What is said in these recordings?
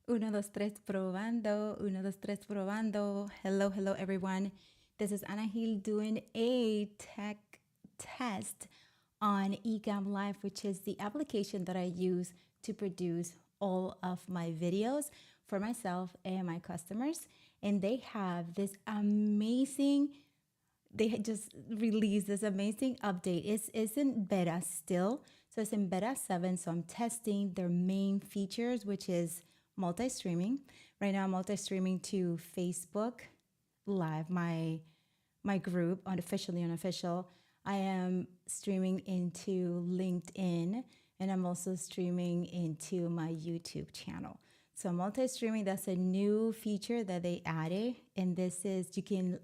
Uno, dos, tres, probando. Uno, dos, tres, probando. Hello, hello, everyone. This is Anahil doing a tech test on Ecamm Live, which is the application that I use to produce all of my videos for myself and my customers. And they have this amazing they had just released this amazing update. It's in beta still. So it's in beta 7. So I'm testing their main features, which is multi-streaming. Right now I'm multi-streaming to Facebook Live, my group on Officially Unofficial. I am streaming into LinkedIn and I'm also streaming into my YouTube channel. So multi-streaming, that's a new feature that they added. And this is, you can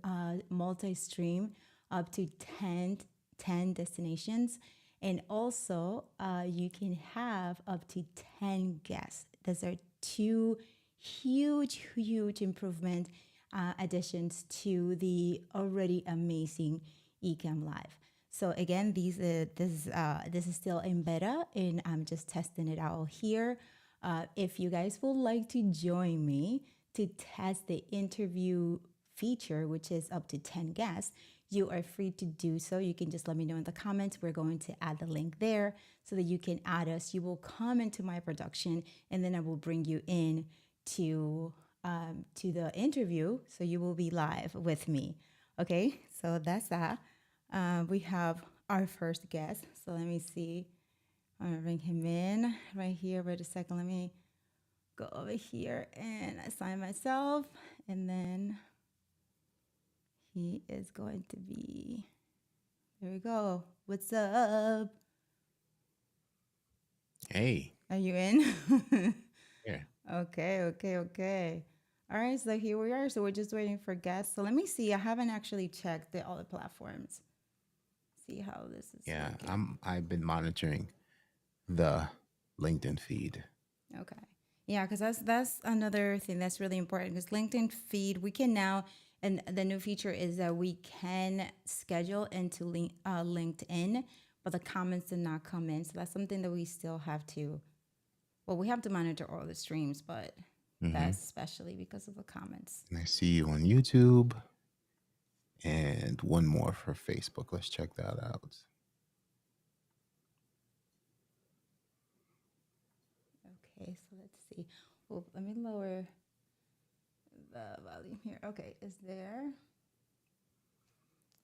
multi-stream up to 10 destinations. And also you can have up to 10 guests. Those are two huge improvement additions to the already amazing Ecamm Live. So again, this is still in beta, and I'm just testing it out here. If you guys would like to join me to test the interview feature, which is up to 10 guests, you are free to do so. You can just let me know in the comments. We're going to add the link there so that you can add us. You will come into my production, and then I will bring you in to the interview. So you will be live with me. Okay, so that's that. We have our first guest. So let me see. I'm gonna bring him in right here. Wait a second. Let me go over here and assign myself. And then he is going to be, there we go. What's up? Hey, Are you in? yeah, Okay. All right, so here we are. So we're just waiting for guests. So let me see. I haven't actually checked all the platforms. See how this is yeah. working. I've been monitoring the LinkedIn feed. Okay. Yeah, because that's another thing that's really important. Because LinkedIn feed, we can now, and the new feature is that we can schedule into LinkedIn, but the comments did not come in. So that's something that we still have to. Well, we have to monitor all the streams, but Hmm. that's especially because of the comments. And I see you on YouTube, and one more for Facebook. Let's check that out. Okay, so let's see. Well, let me lower the volume here. Okay, is there?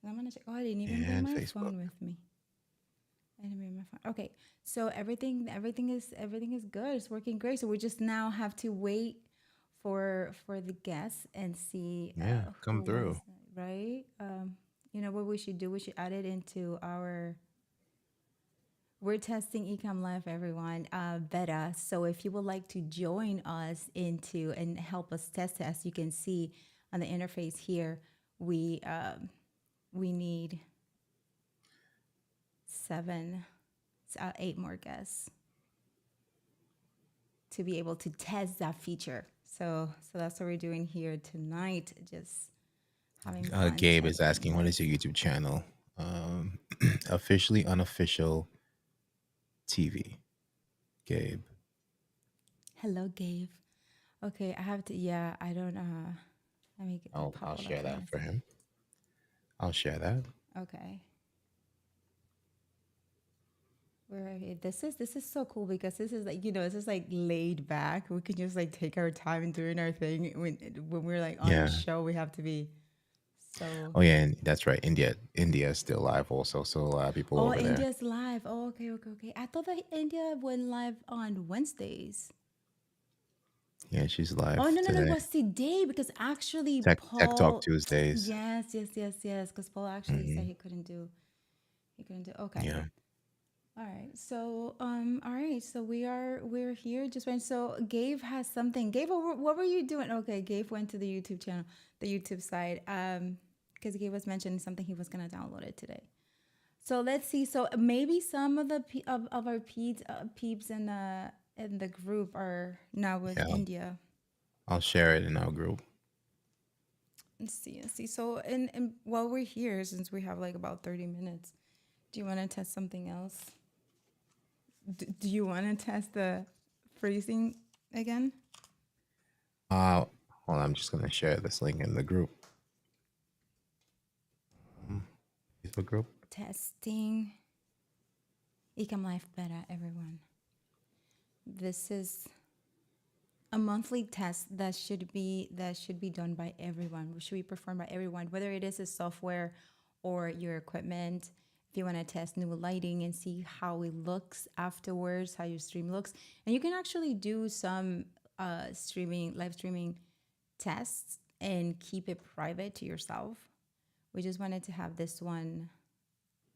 I'm gonna check. Oh, I didn't even bring And my Facebook. phone with me. I didn't bring my phone. Okay, so everything is good. It's working great. So we just now have to wait for the guests and see Yeah, come who was through. right. You know what we should do? We should add it into our. We're testing Ecom Live, everyone, beta. So if you would like to join us into and help us test it, as you can see on the interface here, we we need seven, 8 more guests to be able to test that feature. So that's what we're doing here tonight. Just having fun Gabe is testing asking, what is this. your YouTube channel? Um, Officially Unofficial TV. Gabe. Hello, Gabe. Okay, I have to. Yeah, I don't. Let me pop I'll all of share that his. for him. I'll share that. Okay. Where this is so cool because this is like this is like laid back. We can just like take our time and doing our thing. When we're like on a Yeah. show, we have to be so. Oh yeah, and that's right. India is still live also, so a lot of people Oh, over there. India's live. Oh, okay. I thought that India went live on Wednesdays. Yeah, she's Oh live no! It today. was today because actually Tech Talk Paul. Tuesdays. Yes. Because Paul actually said Hmm. he couldn't do. He couldn't do. Okay. Yeah. All right. So All right. So we're here just went. So Gabe has something. Gabe, what were you doing? Okay. Gabe went to the YouTube channel, the YouTube side. Because Gabe was mentioning something he was gonna download it today. So let's see. So maybe some of the of our peeps in the group are now with Yeah. India. I'll share it in our group. Let's see. So and while we're here, since we have like about 30 minutes, do you want to test something else? Do you want to test the freezing again? Hold on, I'm just gonna share this link in the group. Facebook group. Testing. Ecamm Life Beta, everyone. This is a monthly test that should be done by everyone. Should be performed by everyone, whether it is a software or your equipment. If you want to test new lighting and see how it looks afterwards, how your stream looks, and you can actually do some live streaming tests and keep it private to yourself. We just wanted to have this one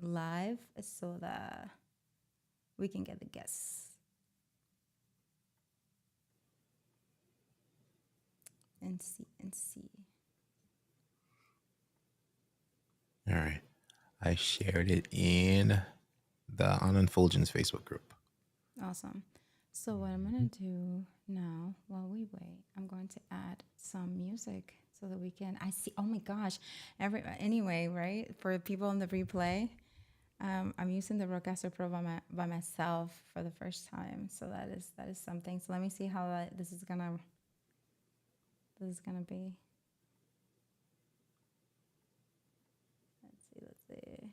live so that we can get the guests. And see. All right. I shared it in the On Unfulgence Facebook group. Awesome. So what I'm going to do now while we wait, I'm going to add some music so that we can, oh my gosh. Anyway, right? For people on the replay, I'm using the Rodecaster Pro by myself for the first time. So that is something. So let me see how this is going to be. Let's see.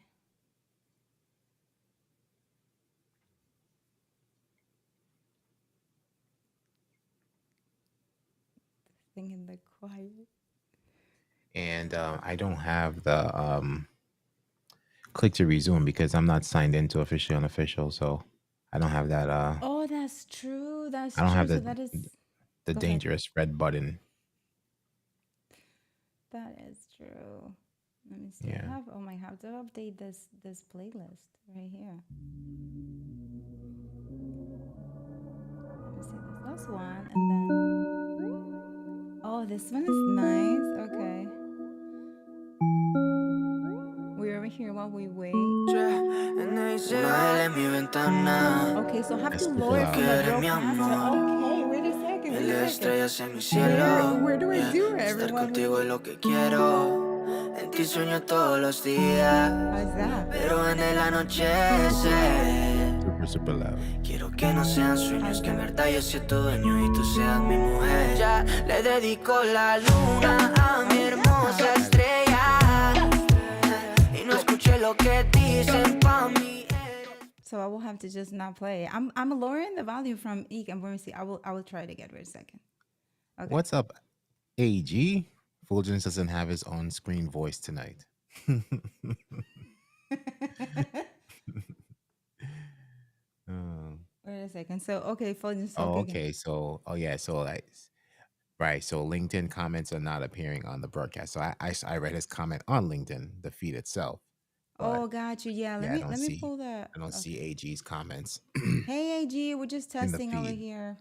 Thing in the quiet. And I don't have the click to resume because I'm not signed into Officially Unofficial, so I don't have that. Oh, that's true. I don't have So that is the dangerous red button. That is true. Let me see. Yeah. I have to update this playlist right here. Let me see this last one, and then this one is nice. Okay. We're over here while we wait. Okay, so I have to lower it from the Rodecaster. Okay, wait a second. Where do I do it, everyone? En ti sueño todos los días. Pero en el anochecer. Super loud. Quiero que no sean sueños, que en verdad yo soy tu dueño y tú seas mi mujer. Ya le dedico la luna a mi hermosa estrella. Y no escuché lo que dicen pa' mí. So I will have to just not play. I'm lowering the volume from Ecamm. Let me see. I will try it again. Wait a second. Okay. What's up, AG? Fulgence doesn't have his on-screen voice tonight. Wait a second. So okay, Fulgence. Okay. So right. So LinkedIn comments are not appearing on the broadcast. So I read his comment on LinkedIn, the feed itself. Oh, got you. Yeah. Let me pull that. I don't see AG's comments. Hey, AG, we're just testing over here.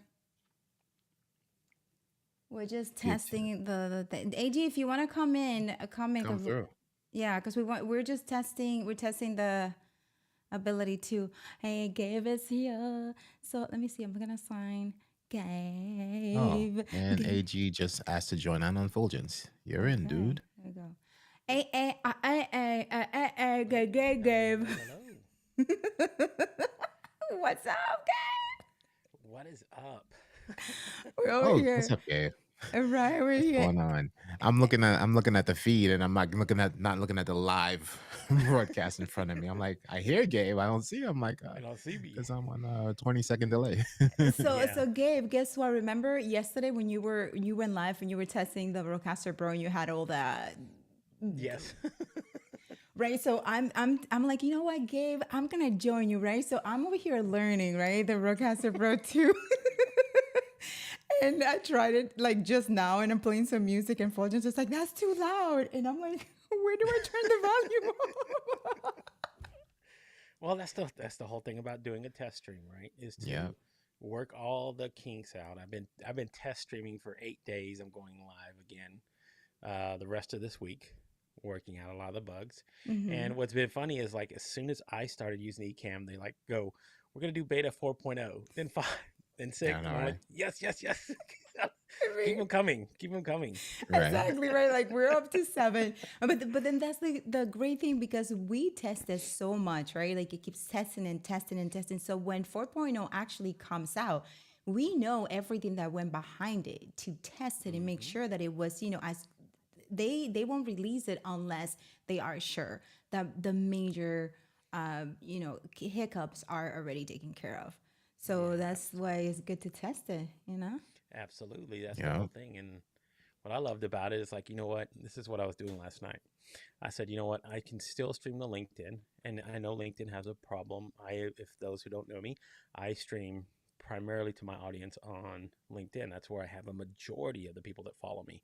We're just testing the AG. If you want to come through. Yeah, because we're testing the ability to. Hey, Gabe is here. So let me see. I'm gonna sign Gabe. Oh, and Gabe. AG just asked to join on Fulgence. You're in, dude. There you go. Hey, Gabe. What's up, Gabe? What is up? We're over here. What's up, Gabe? Right, we're here. What's going on? I'm looking at the feed, and I'm not looking at the live broadcast in front of me. I'm like, I hear Gabe, I don't see him. I'm like, I don't see me because I'm on a 20-second delay. So Gabe, guess what? Remember yesterday when you went live and you were testing the Rodecaster Pro and you had all that? Yes. Right. So I'm like, you know what, Gabe, I'm gonna join you, right? So I'm over here learning, right? The Rodecaster Pro 2. And I tried it like just now and I'm playing some music and Fulgence is like, that's too loud. And I'm like, where do I turn the volume on? Well, that's the whole thing about doing a test stream, right? Is to work all the kinks out. I've been test streaming for 8 days. I'm going live again the rest of this week, working out a lot of the bugs. Mm-hmm. And what's been funny is like as soon as I started using Ecamm, they like go, we're gonna do beta 4.0, then 5. Then 6. And I'm like, yes. Keep them coming. Right. Exactly right. Like we're up to 7, but then that's the great thing because we test this so much, right? Like it keeps testing and testing and testing. So when 4.0 actually comes out, we know everything that went behind it to test it and make Hmm. sure that it was, as they won't release it unless they are sure that the major hiccups are already taken care of. So Yeah, that's why it's good to test it. absolutely. That's the Yeah. whole thing. And what I loved about it is like, you know what? This is what I was doing last night. I said, you know what? I can still stream to LinkedIn, and I know LinkedIn has a problem. If those who don't know me, I stream primarily to my audience on LinkedIn. That's where I have a majority of the people that follow me.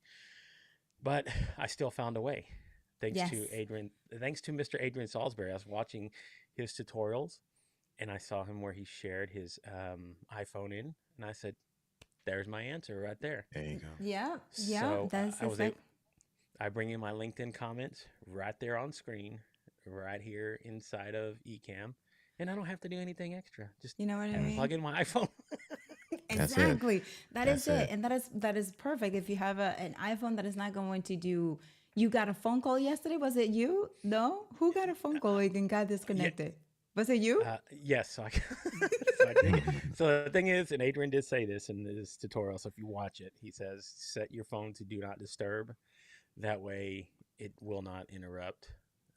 But I still found a way, thanks to Yes. Adrian. Thanks to Mr. Adrian Salisbury. I was watching his tutorials, and I saw him where he shared his iPhone in, and I said, "There's my answer right there." There you go. Yeah, yeah, So that's I was exact. able. I bring in my LinkedIn comments right there on screen, right here inside of Ecamm, and I don't have to do anything extra. Just You know what I Mm. mean? plug in my iPhone. That's it. Exactly. That is That's it. it. And that is perfect. If you have an iPhone that is not going to do, you got a phone call yesterday. Was it you? No? Who got a phone call and got Yeah, disconnected? Was it you? yes. So I, so I did. So the thing is, and Adrian did say this in this tutorial. So if you watch it, he says set your phone to do not disturb. That way, it will not interrupt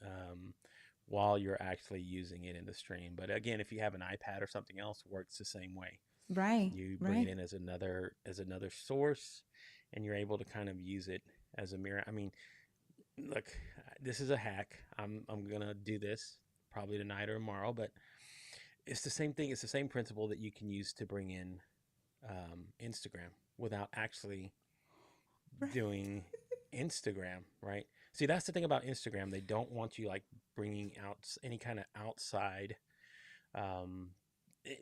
um, while you're actually using it in the stream. But again, if you have an iPad or something else, works the same way. Right, You bring it right. in as another source, and you're able to kind of use it as a mirror. I mean, look, this is a hack. I'm gonna do this probably tonight or tomorrow, but it's the same thing. It's the same principle that you can use to bring in Instagram without actually doing Instagram, right? See, that's the thing about Instagram. They don't want you like bringing out any kind of outside um, eh,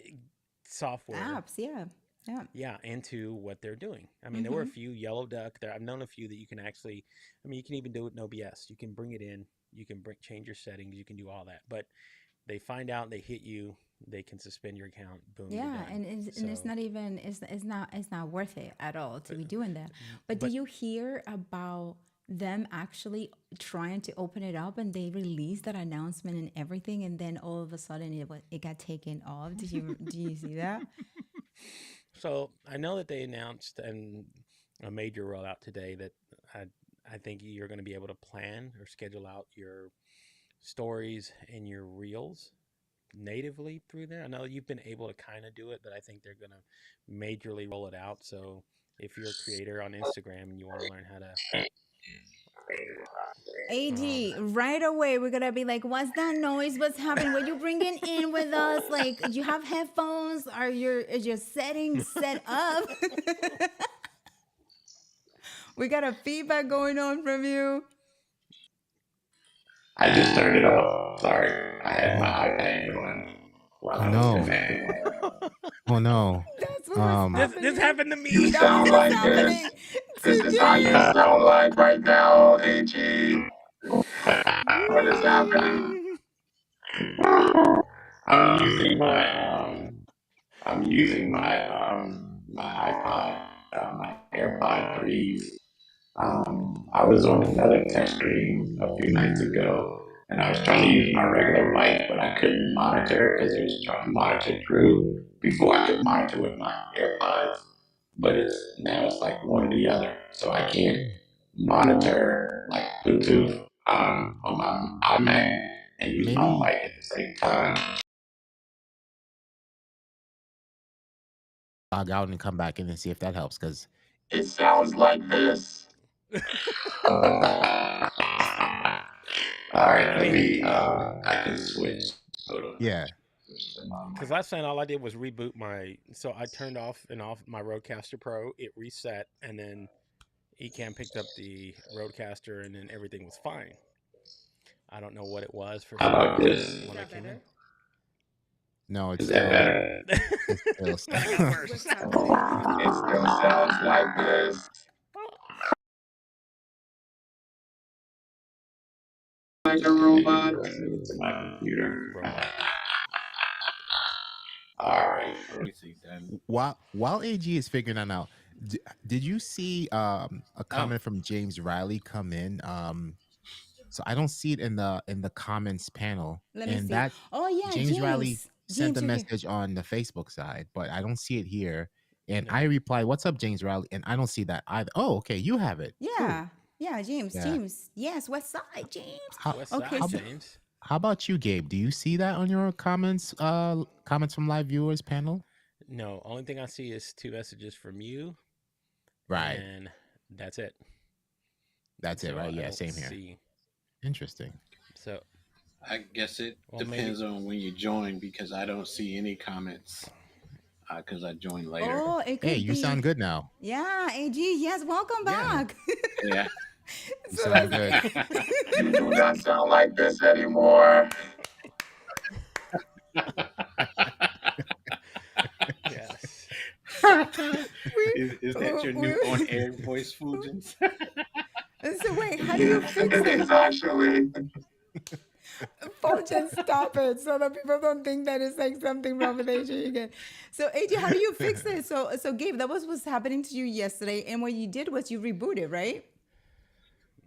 software, Apps, yeah. Yeah. yeah, into what they're doing. I mean, there were a Mm-hmm. few Yellow Duck there. I've known a few that you can actually. I mean, you can even do it no BS. You can bring it in. You can change your settings. You can do all that. But they find out, they hit you, they can suspend your account. Boom, you're Yeah, done. and it's So, not even it's not worth it at all to be doing that. But do but you hear about them actually trying to open it up and they released that announcement and everything and then all of a sudden it got taken off? Do you see that? so I know that they announced and a major rollout today that I I think you're going to be able to plan or schedule out your stories and your reels natively through there. I know you've been able to kind of do it, but I think they're going to majorly roll it out. So if you're a creator on Instagram and you want to learn how to, um, AG, right away we're gonna be like, what's that noise? What's happening? What you bringing in with us? Like, you have headphones? Is your settings set up? We got a feedback going on from you. I just turned it off. Sorry. I had my iPad going while Oh I was no. connecting. Oh no. That's what was Um. this happening. happened to You me. That's sound what's like this. happening This to is how you you. sound like right now, AG. What is happening? I'm using my iPod, my AirPod 3s. I was on another test stream a few nights ago, and I was trying to use my regular mic, but I couldn't monitor because it was trying to monitor through before I could monitor with my AirPods. But it's like one or the other, so I can't monitor like Bluetooth on my iMac and use my Maybe. mic at the same time. Log out and come back in and see if that helps. Cause It sounds like this. All right, I let mean, me. I can switch. Hold on. yeah. because last night all I did was reboot my. So I turned off my Rodecaster Pro. It reset, and then Ecamm picked up the Rodecaster, and then everything was fine. I don't know what it was for How some about reason this? Is when I that came in. better? No, Is that better? it's still No, it got What's worse. happening? It still sounds like this. Like a robot. It's my computer. Robot. All right. Let me see then. while AG is figuring that out. Did you see a Oh, comment from James Riley come in? So I don't see it in the comments panel, Let me and see. that Oh yeah, James Riley James. sent James, a you're here. message on the Facebook side, but I don't see it here. And No. I reply, "What's up, James Riley?" And I don't see that either. Oh, okay, you have it. Cool. Yeah. Yeah, James. Yeah. James. Yes, West Side, James. How West Okay. Side, So, James. how about you, Gabe? Do you see that on your comments? Comments from live viewers panel. No, only thing I see is 2 messages from you, Right. and that's it. That's it, So right? I Yeah, don't same here. see. Interesting. So I guess it well, depends on when you join because I don't see any comments because I joined later. oh, it could Hey, you be. sound good now. Yeah, AG. Yes, welcome Yeah. back. Yeah. You So sound that's good. You do not sound like this anymore. Yes. Is that your new on-air voice, Fulgens? So wait, how do you fix It it? is actually. Fulgen, stop it, so that people don't think that it's like something wrong with AJ again. So AJ, how do you fix it? So Gabe, that was what's happening to you yesterday, and what you did was you rebooted, right?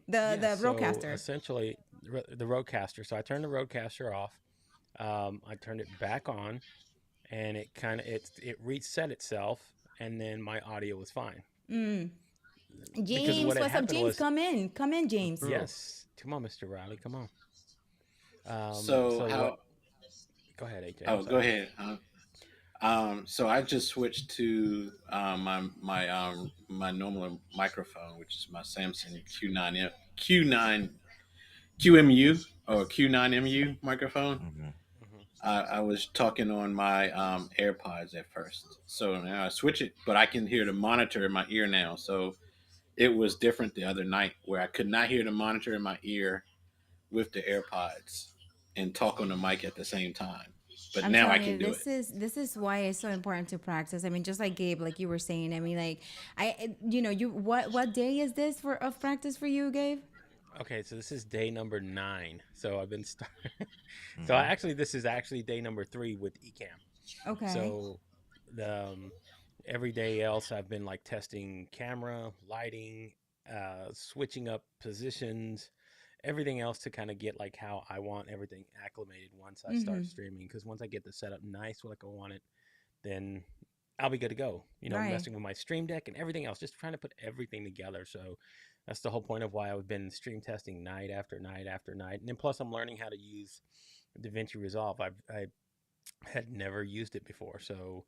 The Yeah, so Rodecaster. essentially the Rodecaster. So I turned the Rodecaster off. I turned it back on, and it reset itself, and then my audio was fine. Because James, what had what's up, happened James? was Come in, James. yes. Come on, Mr. Riley. Come on. So how? What? Go ahead, AJ. Oh, go ahead. So I just switched to my normal microphone, which is my Samsung Q9 QMU or Q9MU microphone. Mhm. I was talking on my AirPods at first, so now I switch it, but I can hear the monitor in my ear now. So it was different the other night where I could not hear the monitor in my ear with the AirPods and talk on the mic at the same time. But I'm now I telling can you, do it. this is why it's so important to practice. I mean, just like Gabe, like you were saying. I mean, like you what day is this of practice for you, Gabe? Okay, so this is day number 9. So I've been So this is actually day number 3 with Ecamm. Okay. So the every day else I've been like testing camera, lighting, switching up positions, everything else to kind of get like how I want everything acclimated once I start streaming. Because once I get the setup nice like I want it, then I'll be good to go. Right. Messing with my stream deck and everything else, just trying to put everything together. So that's the whole point of why I've been stream testing night after night after night. And then plus I'm learning how to use DaVinci Resolve. I had never used it before. So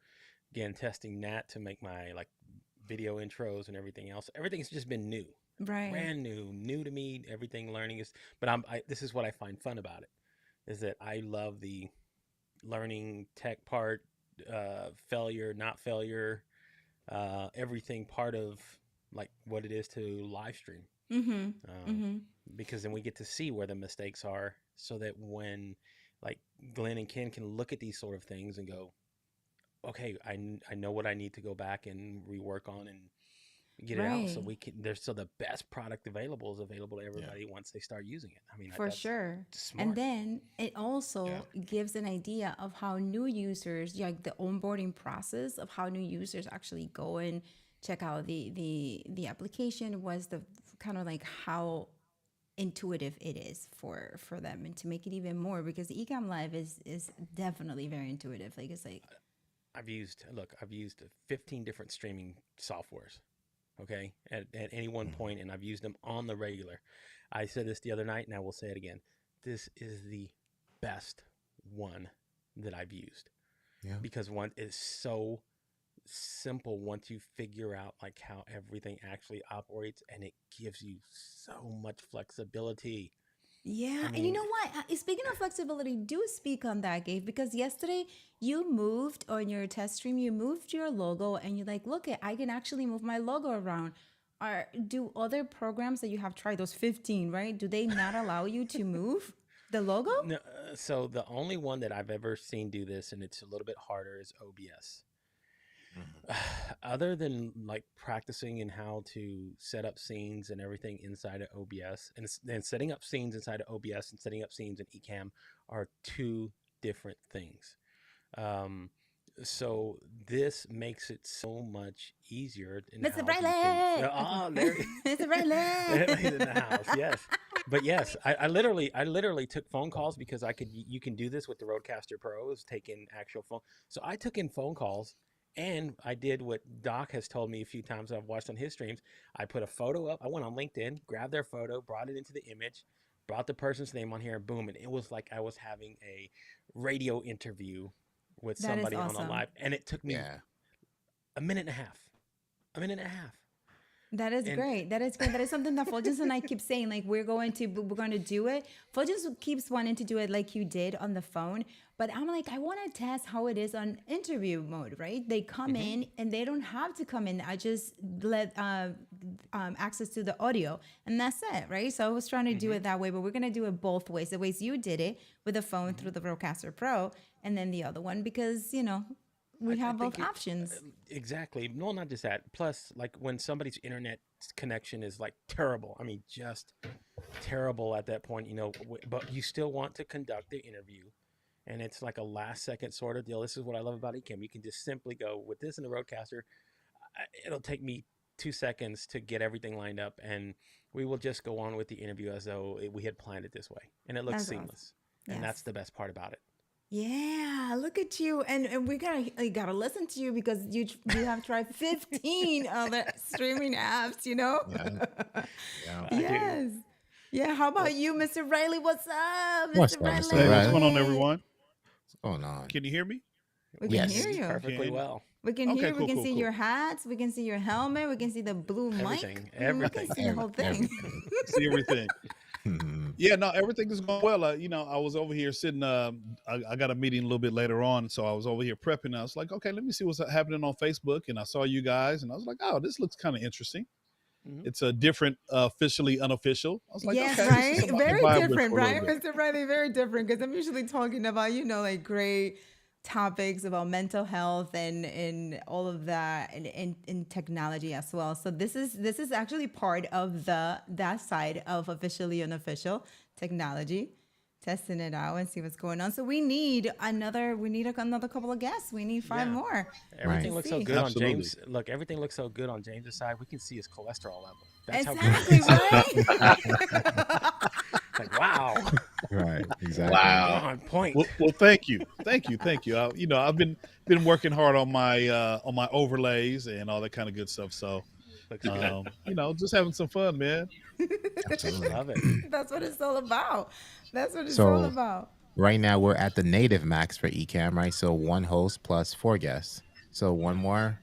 again, testing that to make my like video intros and everything else. Everything's just been new. Right. Brand new to me. Everything learning is, but this is what I find fun about it, is that I love the learning tech part, failure, not failure, everything part of like what it is to live stream. Because then we get to see where the mistakes are, so that when like Glenn and Ken can look at these sort of things and go, okay, I know what I need to go back and rework on and get it out, so Right. we can so the best product available is available to everybody once they start using it. I mean, For that's sure. smart. And then it also gives an idea of how new users, like the onboarding process of how new users actually go and check out the application, was the kind of like how intuitive it is for them, and to make it even more, because the Ecamm Live is definitely very intuitive. Like it's like I've used 15 different streaming softwares, okay, at any one point, and I've used them on the regular. I said this the other night, and I will say it again. This is the best one that I've used. Yeah. Because one is so simple once you figure out like how everything actually operates, and it gives you so much flexibility. yeah, I and you mean, know what? Speaking of flexibility, do speak on that, Gabe, because yesterday you moved on your test stream, you moved your logo, and you're like, look, I can actually move my logo around. Do other programs that you have tried, those 15, right? Do they not allow you to move the logo? no, so the only one that I've ever seen do this, and it's a little bit harder, is OBS. Other than like practicing in how to set up scenes and everything inside of OBS, and then setting up scenes inside of OBS and setting up scenes in Ecamm are 2 different things. So this makes it so much easier. Mr. Riley! Oh, there Mr. Riley! he's in the house. Yes, but yes, I literally took phone calls because you can do this with the Rodecaster Pro, is taking actual phone. So I took in phone calls And I did what Doc has told me a few times I've watched on his streams. I put a photo up. I went on LinkedIn, grabbed their photo, brought it into the image, brought the person's name on here, boom. And it was like I was having a radio interview with That is somebody on a awesome. live. And it took me Yeah. a minute and a half. A minute and a half. That is And great. That is great. That is something that Fulgence and I keep saying. Like we're going to do it. Fulgence keeps wanting to do it like you did on the phone, but I'm like, I want to test how it is on interview mode. Right? They come in and they don't have to come in. I just let access to the audio, and that's it. Right? So I was trying to do it that way, but we're gonna do it both ways. The ways you did it with the phone through the Rodecaster Pro, and then the other one because we I have both think options. exactly. No, not just that. Plus, like when somebody's internet connection is like terrible. I mean, just terrible at that point, but you still want to conduct the interview. And it's like a last second sort of deal. This is what I love about Ecamm. You can just simply go with this in the Rodecaster. It'll take me 2 seconds to get everything lined up, and we will just go on with the interview as though we had planned it this way. And it looks That's awesome. seamless. And Yes. that's the best part about it. Yeah, look at you, and we gotta listen to you because you have tried 15 other streaming apps. Yeah. Yeah. I do. Yes. Yeah. How about you, Mr. Riley? What's up, What's Mr. up, Mr. Riley? Hey, what's Riley? going on, everyone? What's going on? Can you hear me? We can Yes. hear you. Perfectly Can- well. We can Okay, hear. We cool, can cool, see cool. your hats. We can see your helmet. We can see the blue mic. Everything. We Everything. can see the whole thing. Everything. See everything. Yeah, no, everything is going well. I was over here sitting. I got a meeting a little bit later on, so I was over here prepping. I was like, okay, let me see what's happening on Facebook, and I saw you guys, and I was like, oh, this looks kind of interesting. Mhm. It's a different, officially unofficial. I was like, Yes, okay, right? this is something I can Very vibe with different, for a little right, bit. Mr. Riley? Very different because I'm usually talking about, like great topics about mental health and all of that and in technology as well. So this is actually part of that side of officially unofficial technology, testing it out and see what's going on. So we need another couple of guests. We need 5 Yeah. more. Everything Right. looks so See. good Absolutely. on James. Look, everything looks so good on James's side. We can see his cholesterol level. That's Exactly, how good. right? Like, wow. Right. Exactly. Wow. On point. Well, thank you. I've been working hard on my overlays and all that kind of good stuff. So, Looks good. just having some fun, man. Absolutely. Love it. That's what it's all about. That's what it's So- all about. Right now we're at the native max for Ecamm, right? So 1 host plus 4 guests. So 1 more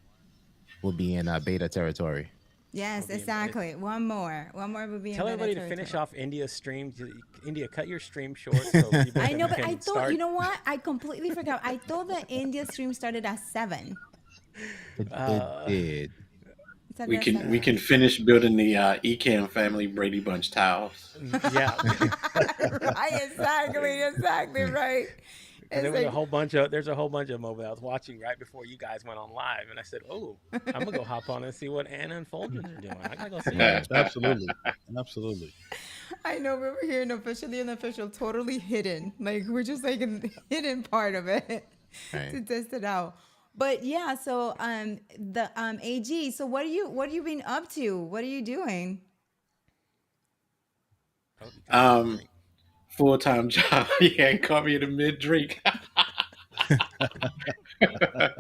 will be in beta territory. Yes, I'll be in- exactly. One more would be. Tell in everybody better to finish territory. off India's stream. India, cut your stream short. So people I know, but can I thought start. you know what? I completely forgot. I thought the India stream started at 7. It Uh, did. It started We at can 7. we can finish building the Ecamm family Brady Bunch towels. Yeah. Right, exactly right. And there It's was a like, whole bunch of mobile I was watching right before you guys went on live, and I said, "Oh, I'm gonna go hop on and see what Anna and Fulgence are doing. I gotta go see them." Absolutely. I know we were here in officially unofficial, totally hidden. Like we're just like in the hidden part of it to Right. test it out. But yeah, so the AG. So what are you been up to? What are you doing? Oh, you got Um, Full-time job. Yeah, caught me in the mid drink. Right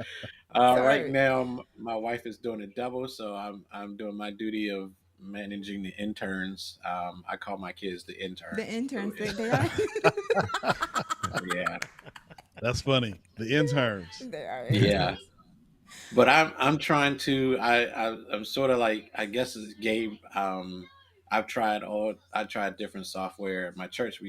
Sorry. now, my wife is doing a double, so I'm doing my duty of managing the interns. I call my kids the interns. The interns, So, they are. yeah, That's funny. The interns. They are. yeah. But I'm trying to. I'm sort of like, I guess it's Gabe. I tried different software. At my church,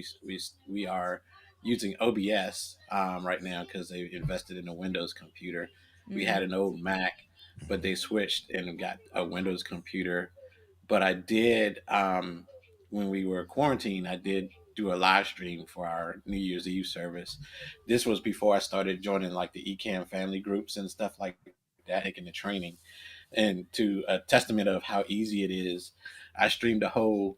we are using OBS right now because they invested in a Windows computer. We had an old Mac, but they switched and got a Windows computer. But I did, when we were quarantined, I did do a live stream for our New Year's Eve service. This was before I started joining like the Ecamm family groups and stuff like that, taking the training. And to a testament of how easy it is, I streamed a whole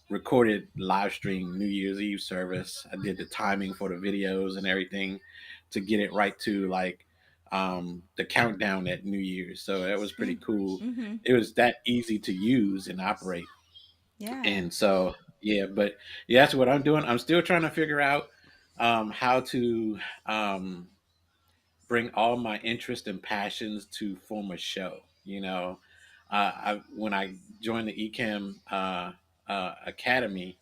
recorded live stream New Year's Eve service. I did the timing for the videos and everything to get it right to like the countdown at New Year's. So that was pretty cool. Mm-hmm. It was that easy to use and operate. Yeah. And so, yeah, but yeah, that's what I'm doing. I'm still trying to figure out how to bring all my interest and passions to form a show. You know, when I joined the Ecamm Academy,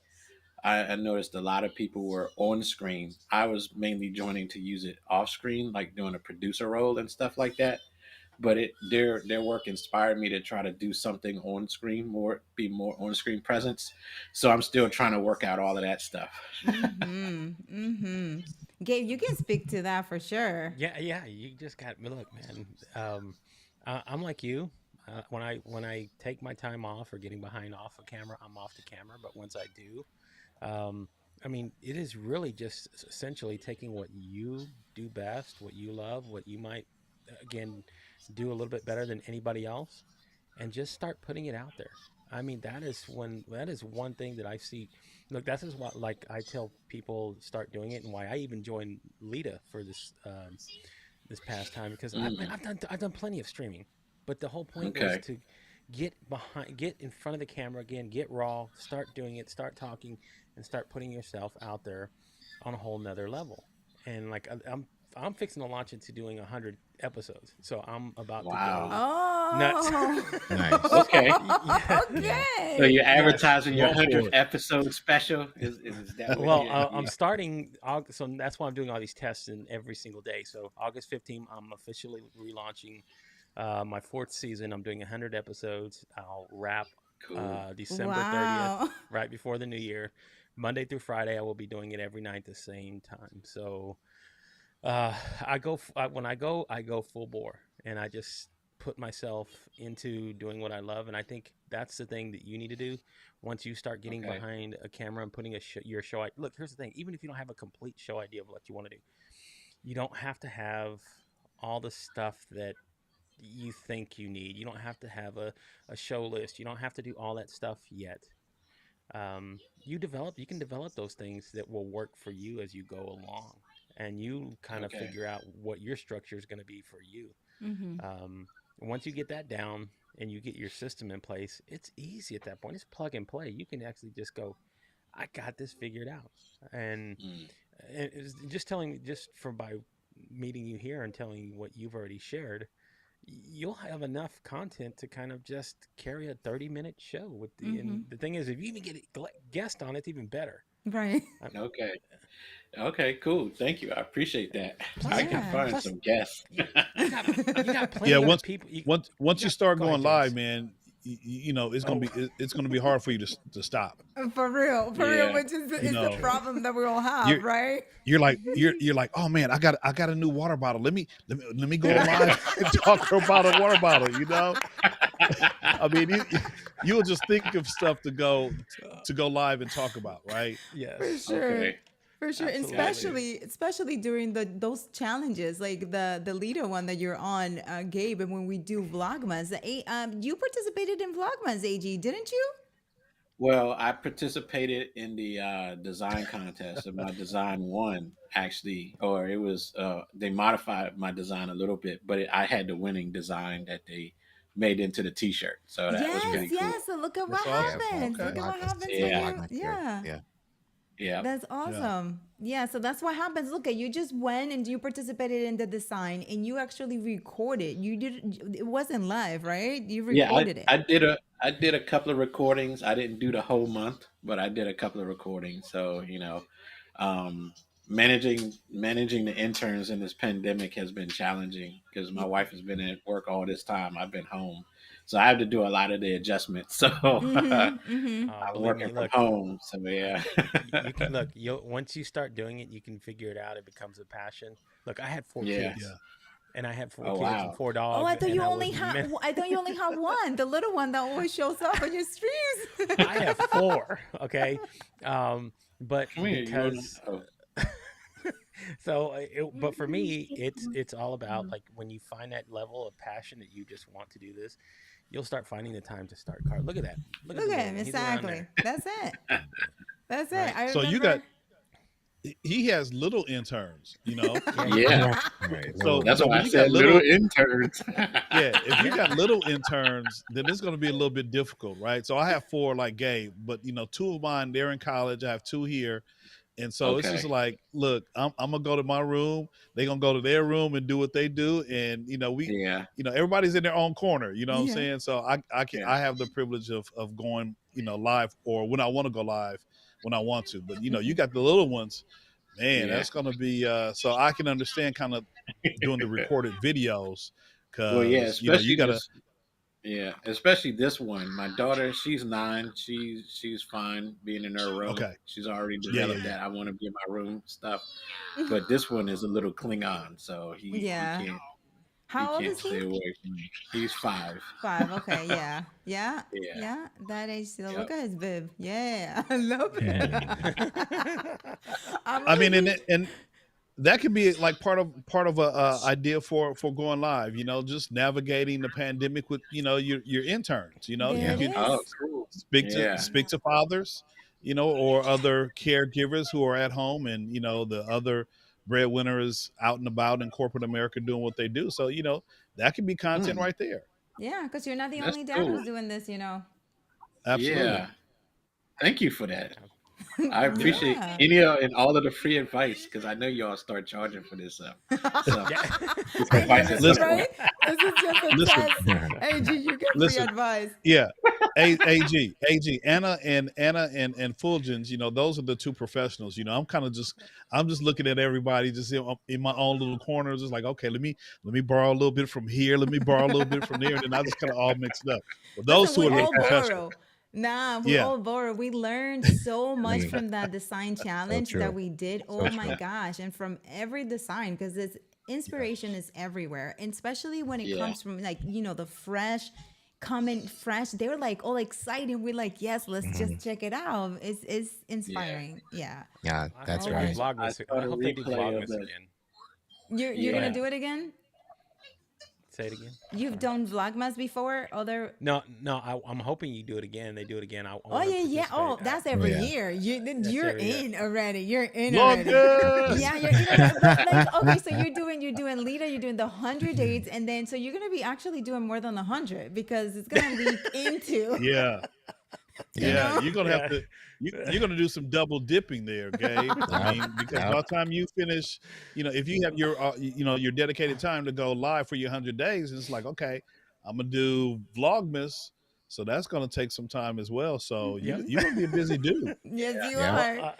I noticed a lot of people were on screen. I was mainly joining to use it off screen, like doing a producer role and stuff like that. But their work inspired me to try to do something on screen, be more on screen presence. So I'm still trying to work out all of that stuff. Gabe, you can speak to that for sure. Yeah. You just got me. Look, man. I'm like you. When I take my time off or getting behind off a camera, I'm off the camera. But once I do, um, I mean, it is really just essentially taking what you do best, what you love, what you might, again, do a little bit better than anybody else, and just start putting it out there. I mean, that is one thing that I see. Look, that's is what like I tell people start doing it, and why I even joined Lita for this past time because I've done plenty of streaming, but the whole point was Okay. to get in front of the camera again, get raw, start doing it, start talking, and start putting yourself out there on a whole nother level. And like I'm fixing to launch into doing 100 episodes, so I'm about to go Wow. nuts. Oh, Nice. Okay. Yeah. okay. So you're Yes, advertising your go for 100th it. episode special? Is that what Well, you? I'm starting August, so that's why I'm doing all these tests in every single day. So August 15th, I'm officially relaunching my fourth season. I'm doing 100 episodes. I'll wrap Cool. December 30th, Wow. right before the new year. Monday through Friday, I will be doing it every night at the same time. So when I go full bore, and I just put myself into doing what I love. And I think that's the thing that you need to do once you start getting Okay. behind a camera and putting your show. Look, here's the thing: even if you don't have a complete show idea of what you want to do, you don't have to have all the stuff that you think you need. You don't have to have a show list. You don't have to do all that stuff yet. You can develop those things that will work for you as you go along, and you kind of Okay. figure out what your structure is going to be for you. Mm-hmm. Once you get that down and you get your system in place, it's easy at that point. It's plug and play. You can actually just go, I got this figured out. And Mm. it's just from by meeting you here and telling you what you've already shared, you'll have enough content to kind of just carry a 30-minute show with and the thing is, if you even get a guest on, it's even better. Right. Okay. Okay. Cool. Thank you. I appreciate that. I can Yeah. find some guests. You got plenty Yeah, of once people. once you got- start go ahead, going live, James. man, you know it's Oh, gonna be hard for you to stop. For real, Yeah. which is You the know, problem that we all have, you're right? you're like, oh man, I got a new water bottle. Let me go live and talk about a water bottle. You know, I mean, you'll just think of stuff to go live and talk about, right? For yes, sure. Okay. For sure. And absolutely. especially during those challenges, like the leader one that you're on, Gabe, and when we do Vlogmas, you participated in Vlogmas, AG, didn't you? Well, I participated in the design contest, and my design won actually, or it was they modified my design a little bit, but I had the winning design that they made into the T-shirt, so that was Yes, pretty cool. yes. So look at what That's awesome. happens. Okay. Look at what happens when Yeah. you, yeah. Yeah. Yeah. That's awesome. Yeah, so that's what happens. Look at you just went and you participated in the design and you actually recorded. You did it wasn't live, right? You Yeah, recorded it. I did a couple of recordings. I didn't do the whole month, but I did a couple of recordings. So, um, managing the interns in this pandemic has been challenging because my wife has been at work all this time. I've been home, so I have to do a lot of the adjustments. So Mm-hmm. I'm Believe working me, from look, home. So yeah. you can look. Once you start doing it, you can figure it out. It becomes a passion. Look, I had four Yeah. kids, Yeah. and I had four Oh kids and wow. four Oh, dogs, I thought and you I only was had one, the little one that always shows up on your streams. I have four. Okay, but Come here. because Oh, but for me, it's all about like when you find that level of passion that you just want to do this, you'll start finding the time to start car. Look at that. Look at Look the at little him, one. He's around exactly. there. That's it. That's it. Right. I So remember. he has little interns, you know. yeah. Right. So That's why when I you got said little interns. yeah, if you got little interns, then it's going to be a little bit difficult, right? So I have four like Gabe, but you know, two of mine they're in college. I have two here, And so it's just Okay. like, look, I'm gonna go to my room. They're gonna go to their room and do what they do. And Yeah. everybody's in their own corner. You know what I'm Yeah. saying? So Yeah. I have the privilege of going live, or when I want to go live when I want to. But you got the little ones, man. Yeah. That's gonna be so I can understand kind of doing the recorded videos Well, yeah, because you especially gotta. this. Yeah, especially this one. My daughter, she's 9. She's fine being in her room. Okay. She's already Yeah, yeah, developed yeah. that I want to be in my room stuff. But this one is a little Klingon, so Yeah. he How old can't is he? stay away from me. He's 5. 5. Okay. Yeah. Yeah. Yeah. Yeah. That age still. Look Yep. at his bib. Yeah. I love it. Yeah. I'm I over mean, here. and that could be like part of a idea for going live. Just navigating the pandemic with your interns. There You it Yeah. could Oh, is. cool. Yeah. speak to fathers, or other caregivers who are at home, and the other breadwinner is out and about in corporate America doing what they do. So that could be content Mm, right there. Yeah, because you're not the that's only dad cool. who's doing this. Absolutely. Yeah. Thank you for that. I Yeah. appreciate Yeah. any and all of the free advice because I know y'all start charging for this stuff. This I knew advice at this, some Listen, right? point. This is just a listen, test. Hey, G, you get free listen. advice. Yeah. AG, Anna and Fulgens, those are the two professionals. I'm just looking at everybody just in my own little corner, just like, okay, let me borrow a little bit from here, let me borrow a little bit from there, and then I just kind of all mixed up. But those Listen, two we are the all Yeah. professionals. borrow. Nah, we Yeah. all borrow. We learned so much Like, from that design so challenge that true. we did. So Oh my true. gosh. And from every design, because this Yeah. inspiration is everywhere. And especially when it Yeah. comes from the fresh, coming fresh. They were like all excited. We're like, yes, let's Mhm. just check it out. It's Yeah. inspiring. Yeah. Yeah, I that's hope All they do right. good. I Vlogmas. saw I the hope they do replay of Vlogmas the. again. You're gonna Yeah. do it again? Say it again. You've Sorry. done Vlogmas before? Other No, no. I'm hoping you do it again. They do it again. I Oh want to yeah, yeah. participate. Oh, that's Oh every yeah. year. That's You're every year. in already. You're in already. Vlogmas. Yeah, but like okay, so you're doing Lita, you're doing the 100 dates, and then so you're gonna be actually doing more than 100 because it's gonna leak into Yeah. you Yeah. Yeah. know. You're gonna have Yeah. to you're gonna do some double dipping there, Gabe. I Yep. mean, because by Yep. the time you finish, if you have your dedicated time to go live for your 100 days, it's like, okay, I'm gonna do Vlogmas, so that's gonna take some time as well. So Yep. you're gonna be a busy dude. Yes, Yeah. you Yeah.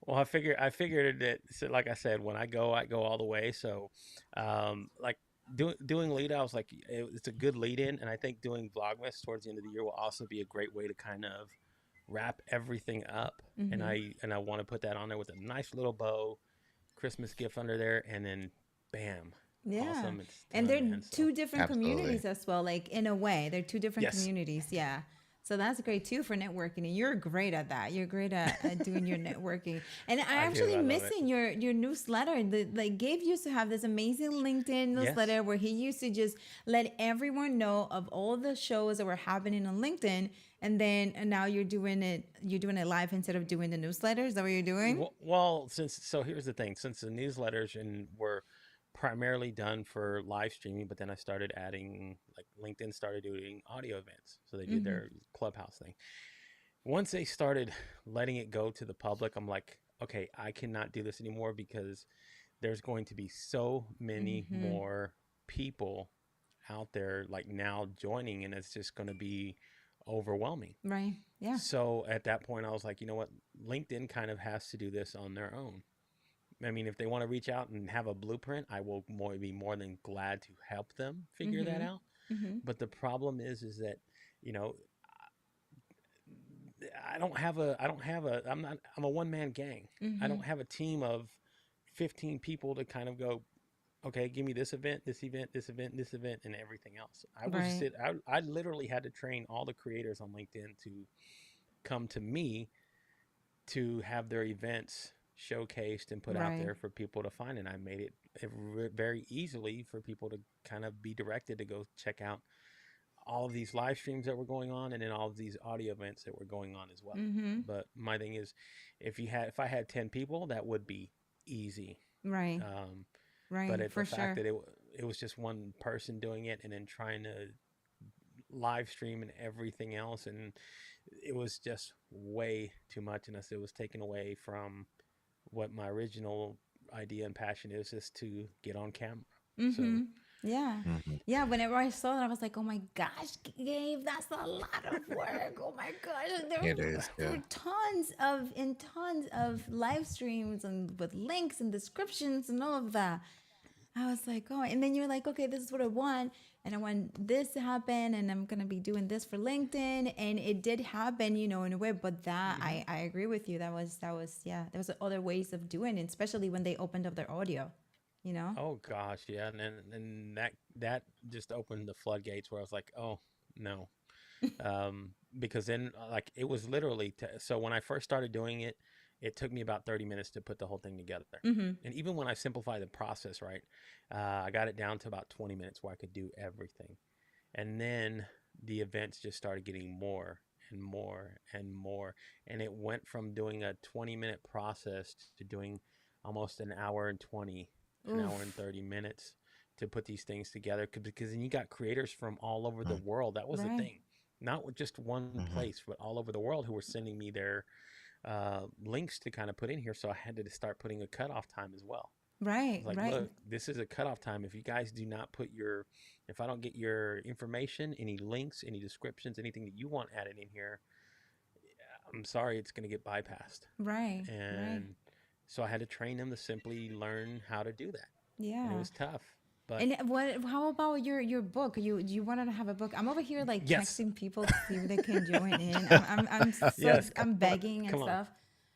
Well, are. I figured that. So like I said, when I go all the way. So, like doing lead, I was like, it's a good lead in, and I think doing Vlogmas towards the end of the year will also be a great way to kind of wrap everything up. And Mm-hmm. I want to put that on there with a nice little bow, Christmas gift under there, and then bam, Yeah. awesome, it's And done, they're man. So two different Absolutely. communities as well, like in a way. They're two different yes, communities. Yeah. So that's great too for networking. And you're great at that. You're great at doing your networking. And I'm I do. actually I love it. missing your newsletter. Like Gabe used to have this amazing LinkedIn newsletter Yes. where he used to just let everyone know of all the shows that were happening on LinkedIn. And now you're doing it live instead of doing the newsletter. Is that what you're doing? Well, here's the thing. Since the newsletters were primarily done for live streaming, but then I started adding, like, LinkedIn started doing audio events, so they did Mm-hmm. their Clubhouse thing. Once they started letting it go to the public, I'm like, okay, I cannot do this anymore because there's going to be so many Mm-hmm. more people out there like now joining, and it's just going to be overwhelming. Right. Yeah. So at that point, I was like, you know what? LinkedIn kind of has to do this on their own. I mean, if they want to reach out and have a blueprint, I will be more than glad to help them figure that Mm-hmm. out. Mm-hmm. But the problem is that, you know, I'm a one man gang. I Mm-hmm. don't have a team of 15 people to kind of go, okay, give me this event, this event, this event, this event, and everything else. Right. I literally had to train all the creators on LinkedIn to come to me to have their events showcased and put out Right. there for people to find. And I made it very easily for people to kind of be directed to go check out all of these live streams that were going on, and then all of these audio events that were going on as well. Mm-hmm. But my thing is, if I had 10 people, that would be easy. Right. But Right. the For fact sure. that it was just one person doing it and then trying to live stream and everything else, and it was just way too much, and it was taken away from what my original idea and passion is to get on camera. So Mm-hmm. Yeah. Mhm. Yeah. Whenever I saw that, I was like, oh my gosh, Gabe, that's a lot of work. Oh my gosh. And there It is, were yeah. tons of live streams and with links and descriptions and all of that. I was like, oh, and then you're like, okay, this is what I want. And I want this to happen, and I'm gonna be doing this for LinkedIn. And it did happen, in a way, but that mhm. I agree with you. Yeah, there was other ways of doing it, especially when they opened up their audio, you know? Oh gosh, yeah, and that just opened the floodgates where I was like, oh no, because then like it was literally so when I first started doing it, it took me about 30 minutes to put the whole thing together. Mm-hmm. And even when I simplified the process, right, I got it down to about 20 minutes where I could do everything. And then the events just started getting more and more and more. And it went from doing a 20-minute process to doing almost an hour and 20, an hour and Oof. 30 minutes to put these things together. Because then you got creators from all over the Mm. world. That was the Right. thing. Not with just one Mhm. place, but all over the world who were sending me their links to kind of put in here. So I had to start putting a cutoff time as well. I Right. was like, Right. look, this is a cutoff time. If you guys do not put if I don't get your information, any links, any descriptions, anything that you want added in here, I'm sorry, it's going to get bypassed. Right. Right. And so I had to train them to simply learn how to do that. And it Yeah. was tough. But And how about your book? You wanted to have a book. I'm over here like yes, texting people to see if they can join in. yes, I'm come on, begging and come on. stuff.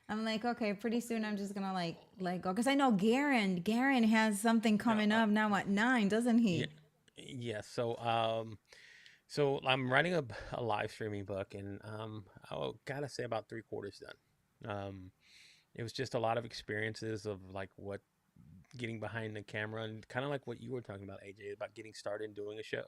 I'm like, okay, pretty soon I'm just gonna like go because I know Garen has something Uh, coming uh, up now at 9, doesn't yeah, he? yeah. So I'm writing a live streaming book, and I gotta say about three quarters done. It was just a lot of experiences of like what getting behind the camera and kind of like what you were talking about, AJ, about getting started and doing a show,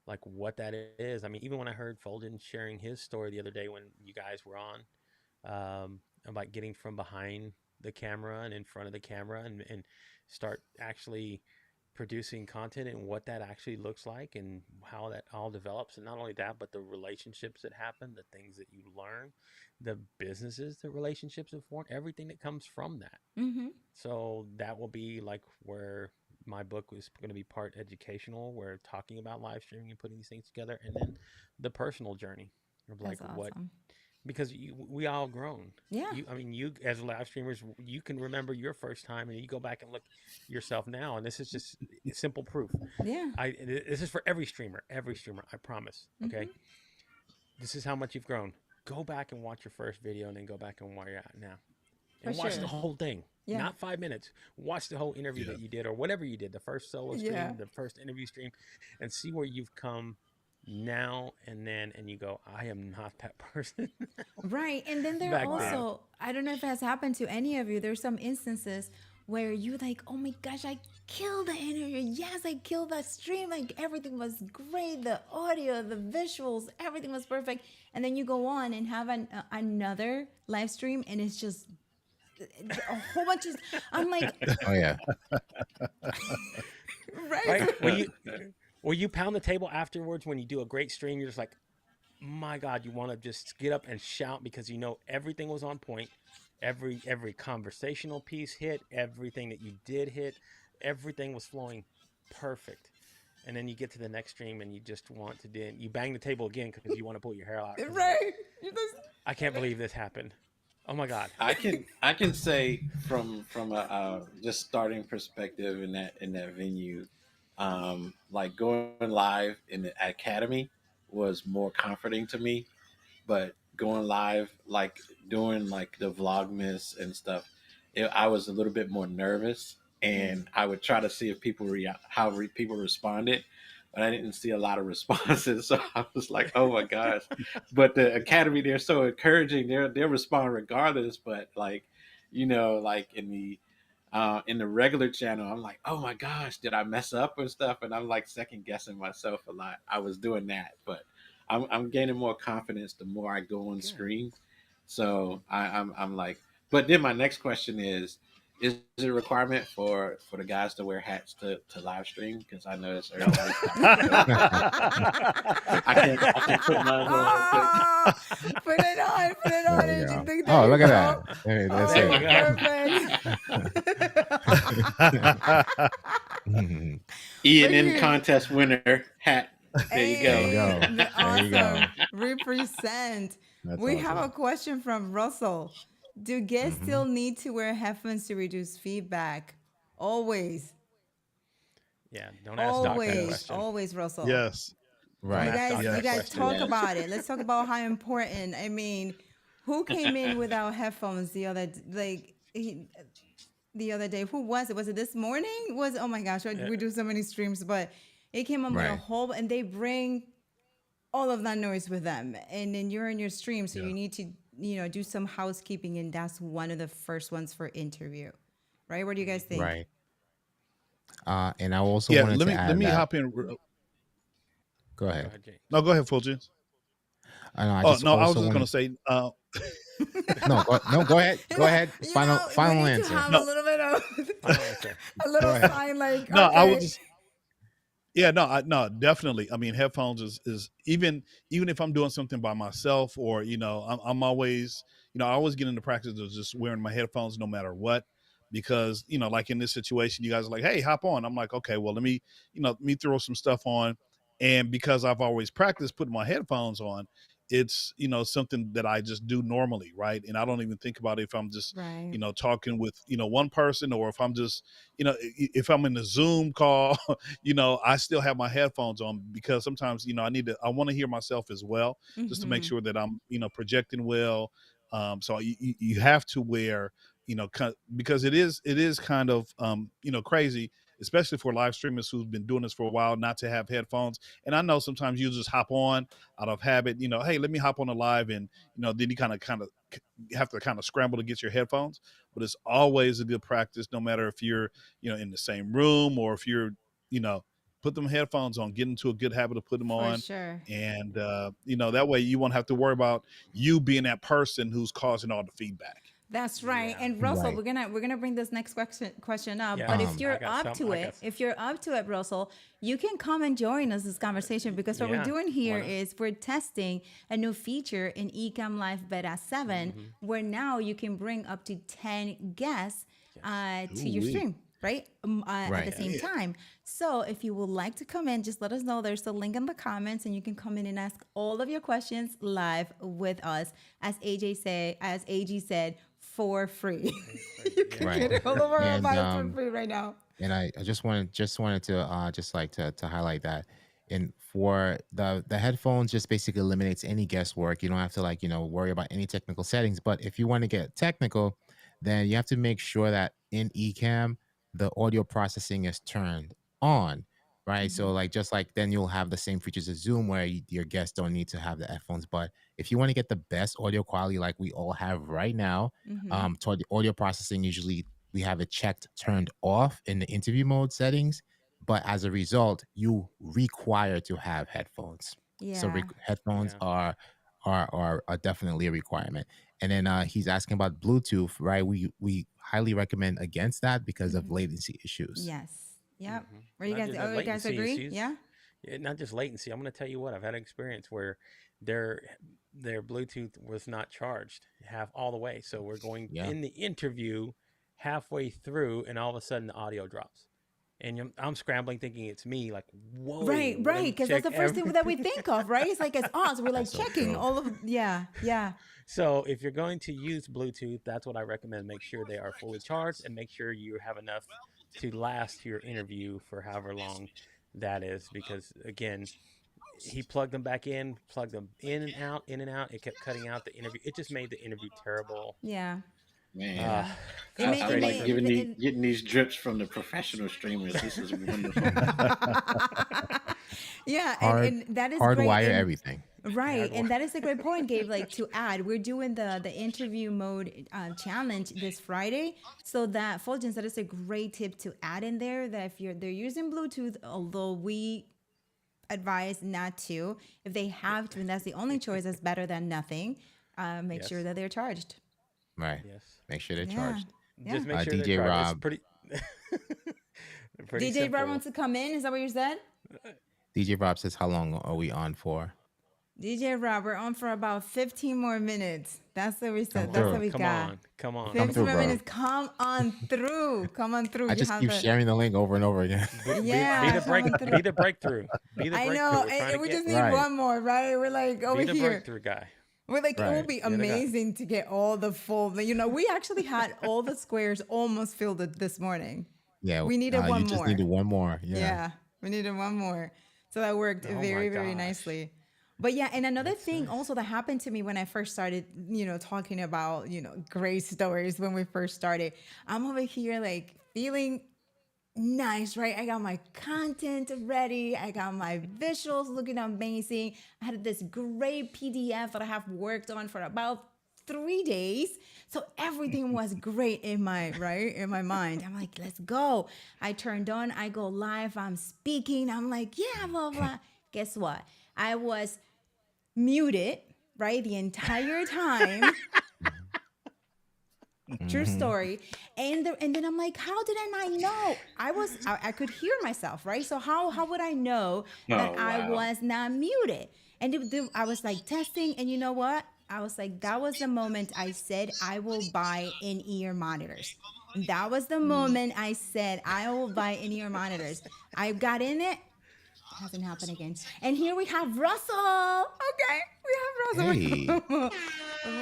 like what that is. I mean, even when I heard Folden sharing his story the other day when you guys were on, about getting from behind the camera and in front of the camera and start actually producing content and what that actually looks like and how that all develops. And not only that, but the relationships that happen, the things that you learn, the businesses, the relationships that form, everything that comes from that. Mm-hmm. So that will be like where my book was going to be part educational, where talking about live streaming and putting these things together, and then the personal journey of like That's what, awesome. because we all grown. Yeah. I mean, you as live streamers, you can remember your first time, and you go back and look yourself now, and this is just simple proof. Yeah. This is for every streamer. I promise. Mm-hmm. Okay, this is how much you've grown. Go back and watch your first video, and then go back and where you're at now, For and watch the sure. whole thing. Yeah. Not 5 minutes. Watch the whole interview Yeah. that you did, or whatever you did, the first solo Yeah. stream, the first interview stream, and see where you've come now and then, and you go, I am not that person Right. And then there are back then. also, I don't know if it has happened to any of you, there's some instances where you like, oh my gosh, I killed the interview. Yes, I killed that stream. Like everything was great. The audio, the visuals, everything was perfect. And then you go on and have another live stream and it's just a whole bunch of, I'm like, Oh yeah. right. Right? When you pound the table afterwards when you do a great stream, you're just like, my God, you want to just get up and shout because you know everything was on point. Every conversational piece hit, everything that you did hit, everything was flowing perfect. And then you get to the next stream and you just want to you bang the table again because you want to pull your hair out because it's like, Right. You just, I can't believe this happened. Oh my God. I can say from a just starting perspective in that venue, like going live in the academy was more comforting to me, but going live like doing like the vlogmas and stuff, I was a little bit more nervous, and I would try to see if people responded, but I didn't see a lot of responses. So I was like, oh my gosh. But the academy, they're so encouraging. They'll respond regardless. But like, like in the regular channel, I'm like, oh my gosh, did I mess up and stuff? And I'm like second guessing myself a lot. I was doing that, but I'm gaining more confidence the more I go on Good. screen. So I'm like, but then my next question is, Is it a requirement for the guys to wear hats to live stream? Because I noticed No. everybody's I can put mine on real quick. Oh, put it on, There you and go. there Oh, you look at go. that. There, that's Oh, it. perfect. E&N contest winner hat. There you go. There you go. There you go. Awesome. Represent. That's We have a awesome. question from Russell. Do guests Mhm. still need to wear headphones to reduce feedback? Always. Yeah, don't ask Doc that Always. question. Always, Russell. Yes. Right. You Don't ask guys, Doc you that guys question. talk Yes. about it. Let's talk about how important. I mean, who came in without headphones the other the other day? Who was it? Was it this morning? Oh my gosh, we do so many streams, but it came up with a Right. whole, and they bring all of that noise with them, and then you're in your stream, so Yeah. you need to do some housekeeping, and that's one of the first ones for interview, right? What do you guys think? Right. And I also Yeah. wanted Let to me add that. hop in. Go Go ahead. ahead, James. No, go ahead, Fulgence. I Oh just no, I was also just gonna wanted. say. No, go ahead. Go ahead. You Final know, final we need to answer. have No. a little bit of Final answer. a little ahead. sign, like, No, I okay. was just. Yeah, no, definitely. I mean, headphones is even if I'm doing something by myself, or I'm always, I always get into practice of just wearing my headphones no matter what, because like in this situation, you guys are like, hey, hop on. I'm like, okay, well, let me throw some stuff on, and because I've always practiced putting my headphones on, it's something that I just do normally, right? And I don't even think about it if I'm just Right. talking with one person, or if I'm just if I'm in a Zoom call. I still have my headphones on, because sometimes, I want to hear myself as well, just to make Mhm. sure that I'm, projecting well. So you have to wear, because it is kind of, crazy, especially for live streamers who've been doing this for a while, not to have headphones. And I know sometimes you just hop on out of habit, hey, let me hop on a live, and, then you kind of have to kind of scramble to get your headphones. But it's always a good practice, no matter if you're, in the same room, or if you're, put them headphones on, get into a good habit of putting them For on. sure. And, that way you won't have to worry about you being that person who's causing all the feedback. That's right. Yeah. And Russell, Right. we're gonna bring this next question up. Yeah. But Um, if you're I got up some- to I it, got some. if you're up to it, Russell, you can come and join us this conversation, because what we're Yeah, doing here why not? is we're testing a new feature in Ecamm Live Beta 7, where now you can bring up to 10 guests to your Ooh-wee. stream. Right? At Right. the same time. So if you would like to come in, just let us know. There's a link in the comments, and you can come in and ask all of your questions live with us. As AG said, for free. You can Right. get all of our And, advice for free right now. And I just wanted to just like to highlight that. And for the headphones, just basically eliminates any guesswork. You don't have to worry about any technical settings. But if you want to get technical, then you have to make sure that in Ecamm the audio processing is turned on, right? So just like then you'll have the same features as Zoom, where your guests don't need to have the headphones. But if you want to get the best audio quality like we all have right now, toward the audio processing, usually we have it checked turned off in the interview mode settings, but as a result you require to have headphones. So Yeah. headphones Yeah. are definitely a requirement. And then he's asking about Bluetooth, right? We highly recommend against that because of latency issues. Yes. Yep. Mhm. Where you Not guys? just the Oh, you guys latency agree? issues. Yeah. Yeah, not just latency. I'm going to tell you what, I've had an experience where their Bluetooth was not charged half all the way. So we're going Yeah. in the interview halfway through, and all of a sudden the audio drops. And I'm scrambling thinking it's me, like, whoa. Right. let me Because that's check the first thing that we think of, right? It's like it's us. We're like That's so checking true. all of. Yeah. So if you're going to use Bluetooth, that's what I recommend. Make sure they are fully charged, and make sure you have enough to last your interview for however long that is. Because again, he plugged them back in, plugged them in and out, in and out. It kept cutting out the interview. It just made the interview terrible. Yeah. Man, Yeah. It I'm may- it like may- getting these drips from the professional streamers. This is wonderful. Yeah, Hard- and that is great. Hardwire And- everything. Right, and that is a great point, Gabe. Like to add, we're doing the interview mode challenge this Friday, so that Fulgence, that is a great tip to add in there. That if they're using Bluetooth, although we advise not to, if they have to, and that's the only choice, that's better than nothing. Make sure Yes. that they're charged. Right. Yes. Make sure they're Yeah. charged. Yeah. Just make sure DJ they're private. It's Rob. pretty. pretty DJ Rob simple. wants to come in. Is that what you said? DJ Rob says, how long are we on for? DJ Rob, we're on for about 15 more minutes. That's what we said. Come That's through. what we Come got. on. Come on. 15 through, more bro. minutes. Come on through. Come on through. I You just have keep the- sharing the link over and over again. Yeah, Be the break. coming through. Be the breakthrough. Be the I breakthrough. know. We're trying And to we get- just need Right. one more, right? We're like over be the here. breakthrough guy. We're like, it Right. would be You're the guy. amazing to get all the full. You know, we actually had all the squares almost filled this morning. Yeah. We needed one You just more. needed one more. Yeah. Yeah. We needed one more. So that worked Oh my very, very gosh. nicely. But yeah, and another thing also that happened to me when I first started, talking about, great stories when we first started. I'm over here like feeling nice, right? I got my content ready. I got my visuals looking amazing. I had this great PDF that I have worked on for about 3 days. So everything was great in my mind. I'm like, let's go. I turned on, I go live, I'm speaking. I'm like, yeah, blah, blah. Guess what? I was muted, right? The entire time. True story. And then I'm like, how did I not know? I could hear myself, right? So how would I know that Oh, I wow. was not muted? And I was like testing, and you know what? I was like, that was the moment I said I will buy in-ear monitors. That was the moment I said I will buy in-ear monitors. I got in it. Hasn't happened again. And here we have Russell. Okay, we have Russell.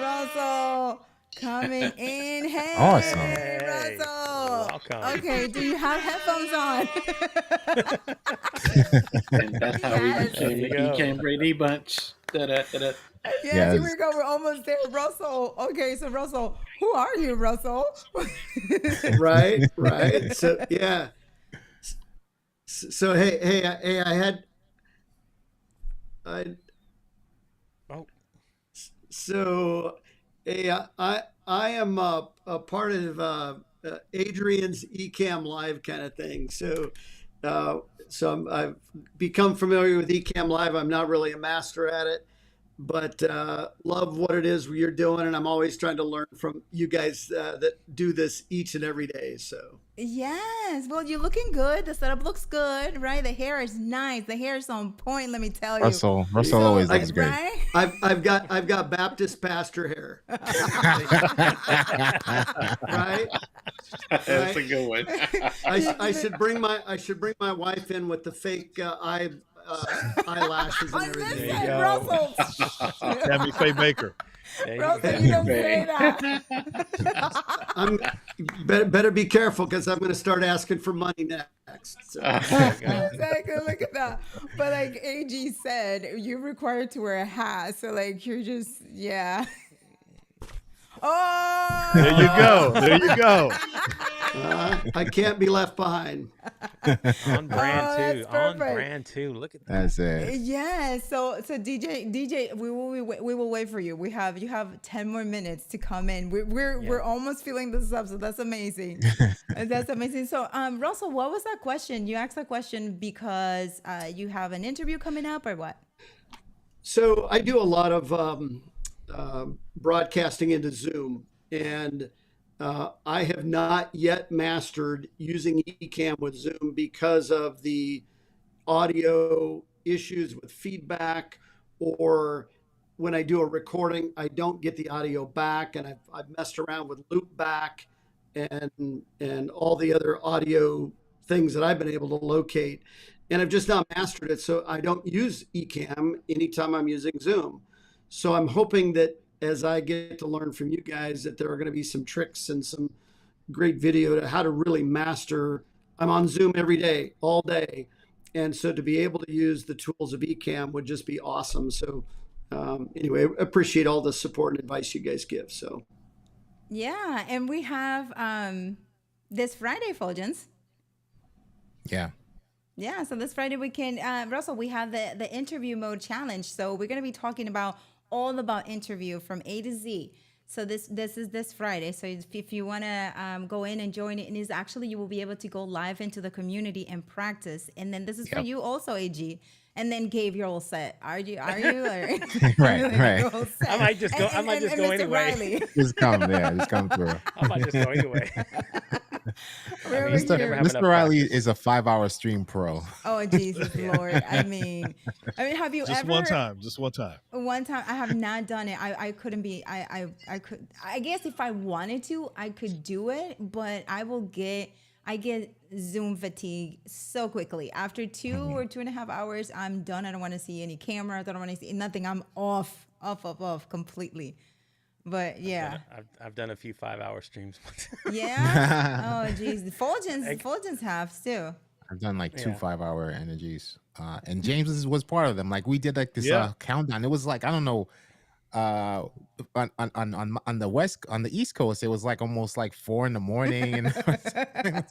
Russell coming in. Hey, Awesome. Russell. Welcome. Okay, do you have headphones on? And that's how we Yes. became the There you go. Ecamm Brady Bunch. Da-da, da-da. Yes, Yes. here we go. We're almost there. Russell. Okay, so Russell, who are you, Russell? Right. So yeah. So hey, Oh, so hey, I am a part of Adrian's Ecamm Live kind of thing. So I've become familiar with Ecamm Live. I'm not really a master at it, but love what it is you're doing, and I'm always trying to learn from you guys that do this each and every day. So Yes. Well, you're looking good. The setup looks good, right? The hair is nice. The hair is on point. Let me tell you. Russell So, always looks great. right? I've got Baptist pastor hair, right? That's a good one. I should bring my wife in with the fake eyelashes and I everything. listen, go. Russell. Tammy Faye Baker. there you Russell, go. you don't say that. I'm better be careful because I'm going to start asking for money next. So. Exactly. Look at that. But like AG said, you're required to wear a hat. So like you're just, yeah. Oh, There you go. There you go. I can't be left behind. On brand Oh, too. that's On perfect. brand too. Look at that. That's it. yeah. So DJ, we will wait for you. You have 10 more minutes to come in. We're almost filling this up, so that's amazing. That's amazing. So Russell, what was that question? You asked that question because you have an interview coming up or what? So I do a lot of broadcasting into Zoom, and I have not yet mastered using Ecamm with Zoom because of the audio issues with feedback, or when I do a recording, I don't get the audio back, and I've messed around with loop back and all the other audio things that I've been able to locate, and I've just not mastered it. So I don't use Ecamm anytime I'm using Zoom. So I'm hoping that as I get to learn from you guys, that there are going to be some tricks and some great video to how to really master. I'm on Zoom every day, all day. And so to be able to use the tools of Ecamm would just be awesome. So anyway, I appreciate all the support and advice you guys give. So Yeah, and we have this Friday, Fulgence. Yeah. Yeah, so this Friday we can, Russell, we have the interview mode challenge. So we're going to be talking about all about interview from A to Z. So this is this Friday. So if you want to go in and join it, and is actually you will be able to go live into the community and practice. And then this is for Yep. you also, AG. and then gave your whole set. Are you? Or Right. your whole set. I might just go. I might just go Mr. anyway. Riley. Just come, just come through. I might just go anyway. We're mean, over never here. have enough Mr. Riley practice. is a 5-hour stream pro. Oh Jesus Lord! I mean, have you Just ever? one time. Just one time. One time, I have not done it. I couldn't be. I could. I guess if I wanted to, I could do it, but I get Zoom fatigue so quickly. After 2 or 2.5 hours, I'm done. I don't want to see any cameras. I don't want to see nothing. I'm off completely. But yeah. I've done a few 5-hour streams. Yeah. Oh geez, Fulgens have too. I've done like 2 Yeah. 5-hour energies, and James was part of them. Like we did like this Yeah. countdown. It was like, I don't know, on the East Coast, it was like almost like 4 a.m. and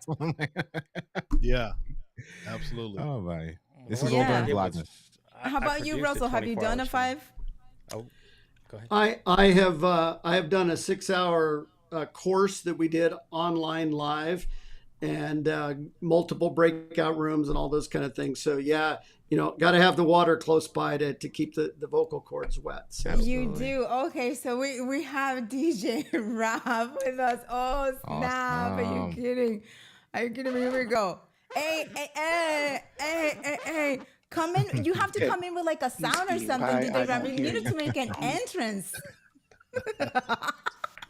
Yeah. Absolutely. oh my, this Well, is all Yeah. during it was- Vlogmas. How about you, produced a Russell? Have you done a 24-hour stream. 5? Oh, go ahead. I have done a 6-hour course that we did online live, and multiple breakout rooms and all those kind of things. So yeah, got to have the water close by to keep the vocal cords wet. So. You do. Okay, so we have DJ Rob with us. Oh snap! Are you Awesome. kidding? Are you kidding me? Here we go. Hey! Come in. You have to come in with like a sound or something, I DJ Rob. don't You hear needed you. to make an entrance.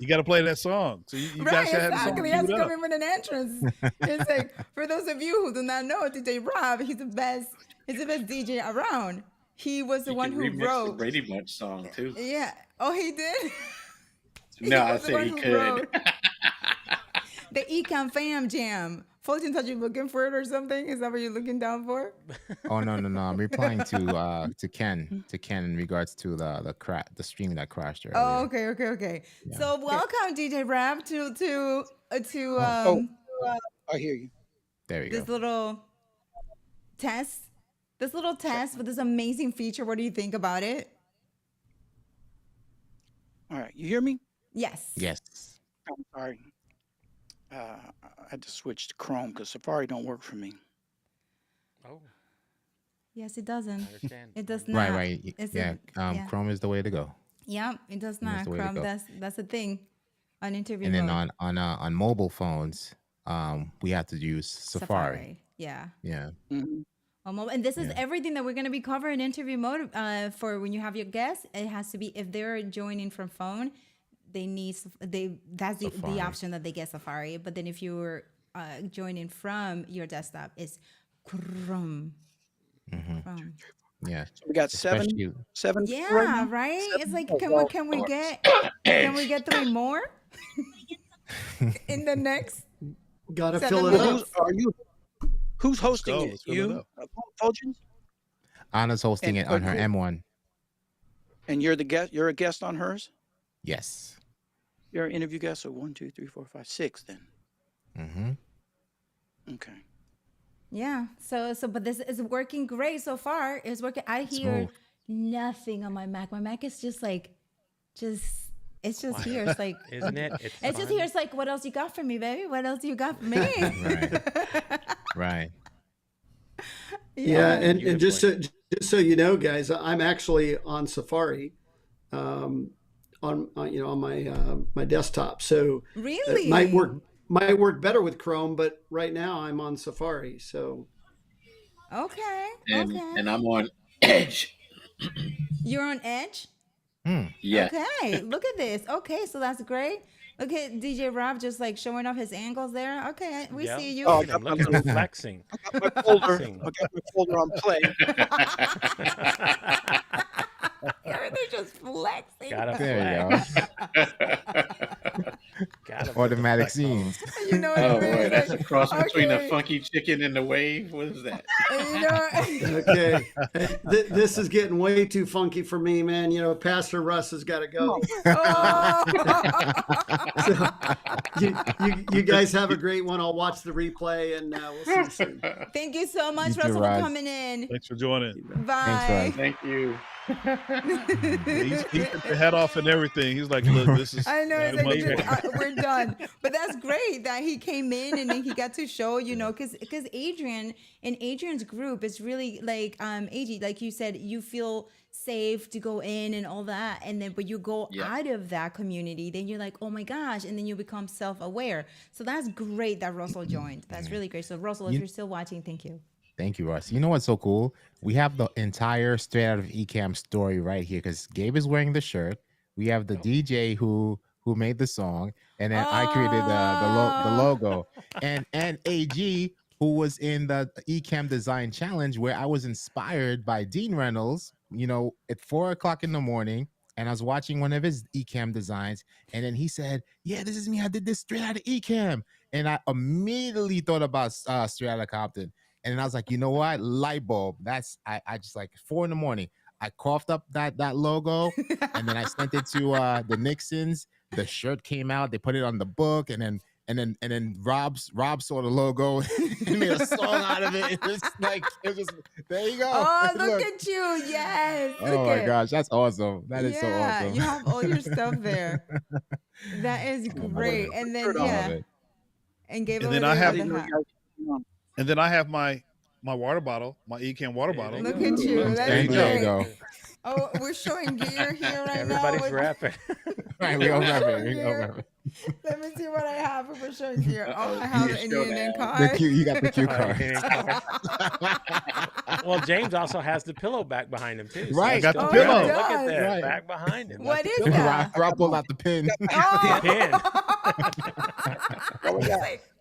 You got to play that song. So you Right, guys should have the song exactly. He has queued to up. come in with an entrance. It's like, for those of you who do not know, DJ Rob, he's the best DJ around. He was the You one can who remix the wrote. Brady Bunch song too. Yeah. Oh, he did? No, I was the said one he who could. wrote the Ecamm Fam Jam. Fulton, are you looking for it or something? Is that what you're looking down for? Oh no, I'm replying to Ken in regards to the stream that crashed earlier. Oh, okay. Yeah. So welcome, DJ Rob, to I hear you. There we this go. little test. This little test with this amazing feature. What do you think about it? All right, you hear me? Yes. Yes. I'm sorry. I had to switch to Chrome because Safari don't work for me. Oh, Yes, it doesn't. I understand. It does not. Right. It's Yeah. yeah. Chrome is the way to go. Yeah, it does That's not. the way to Chrome, go. that's the thing on interview And then mode. on mobile phones, we have to use Safari. Yeah. Yeah. Mhm. And this is Yeah. everything that we're going to be covering in interview mode for when you have your guests. It has to be, if they're joining from phone, that's the Safari. option that they get Safari. But then if you're joining from your desktop, it's Chrome. hmm Chrome. Yeah. So we got seven Especially Yeah, right now? right. It's like, Oh, can wow. we get 3 more in the next? Got to 7 fill it minutes? up. Who's hosting go. it? Let's fill it You, up. Fulgens? Anna's hosting And- it on her who- M1. And you're the guest. You're a guest on hers. Yes. You're an interview guest. So 1, 2, 3, 4, 5, 6. Then Mm-hmm. okay. Yeah. So, but this is working great so far. It's working. I hear Smooth. nothing on my Mac. My Mac is just like, it's just here. It's like, Isn't it? It's just fun. here. It's like, what else you got for me, baby? What else you got for me? Right. Yeah, and Beautifully. just so you know, guys, I'm actually on Safari, on my desktop. So Really? it might work better with Chrome, but right now I'm on Safari. So Okay. And I'm on Edge. You're on Edge? Yeah. Okay. Look at this. Okay. So that's great. Look at DJ Rob just like showing off his angles there. Okay. We Yeah. see you. Oh, Look at him, look at him flexing. I got my folder. Flexing. I got my folder on play. They're just flexing. Got a There you flex. go. Got a Automatic flex on. scenes. You know what Oh I mean? boy, It's that's like, a cross between okay. a funky chicken and the wave. What is that? You know, okay, this is getting way too funky for me, man. Pastor Russ has got to go. oh. You guys have a great one. I'll watch the replay, and we'll see you soon. Thank you so much, You too, Russell, for Raj. coming in. Thanks for joining. Bye. Thanks, Raj. Thank you. He took the head off and everything. He's like, look, this is I know, it's much like, fun. we're done. But that's great that he came in and then he got to show, you know, because Adrian, in Adrian's group, it's really like, AG, like you said, you feel safe to go in and all that. And then, but you go out of that community, then you're like, oh my gosh. And then you become self-aware. So that's great that Russell joined. That's really great. So Russell, if you're still watching, thank you. Thank you, Russ. You know what's so cool? We have the entire Straight Out of Ecamm story right here because Gabe is wearing the shirt. We have the DJ who made the song, and then I created the logo, and AG who was in the Ecamm Design Challenge where I was inspired by Dean Reynolds. You know, at 4 o'clock in the morning, and I was watching one of his Ecamm designs, and then he said, "Yeah, this is me. I did this straight out of Ecamm," and I immediately thought about Straight Outta Compton. And then I was like, you know what? Light bulb. That's I just like 4 in the morning. I coughed up that logo, and then I sent it to the Nixons. The shirt came out. They put it on the book, and then Rob saw the logo and made a song out of it. It was like there you go. Oh, look at you! Yes. Oh my gosh, that's awesome. That is so awesome. You have all your stuff there. That is great. And then and gave and then I have and then I have my water bottle, my Ecamm water bottle. Look at you. There you go. Oh, we're showing gear here right Everybody's now. rapping. Right, we all rapping. Let me see what I have if we're showing gear. Oh, I have an Indian card. You got the cue card. Well, James also has the pillow back behind him too. So Right, got the pillow. Look at that Right. back behind him. What That's is the pillow. that? Rob pulled out the pin. Oh. Pin.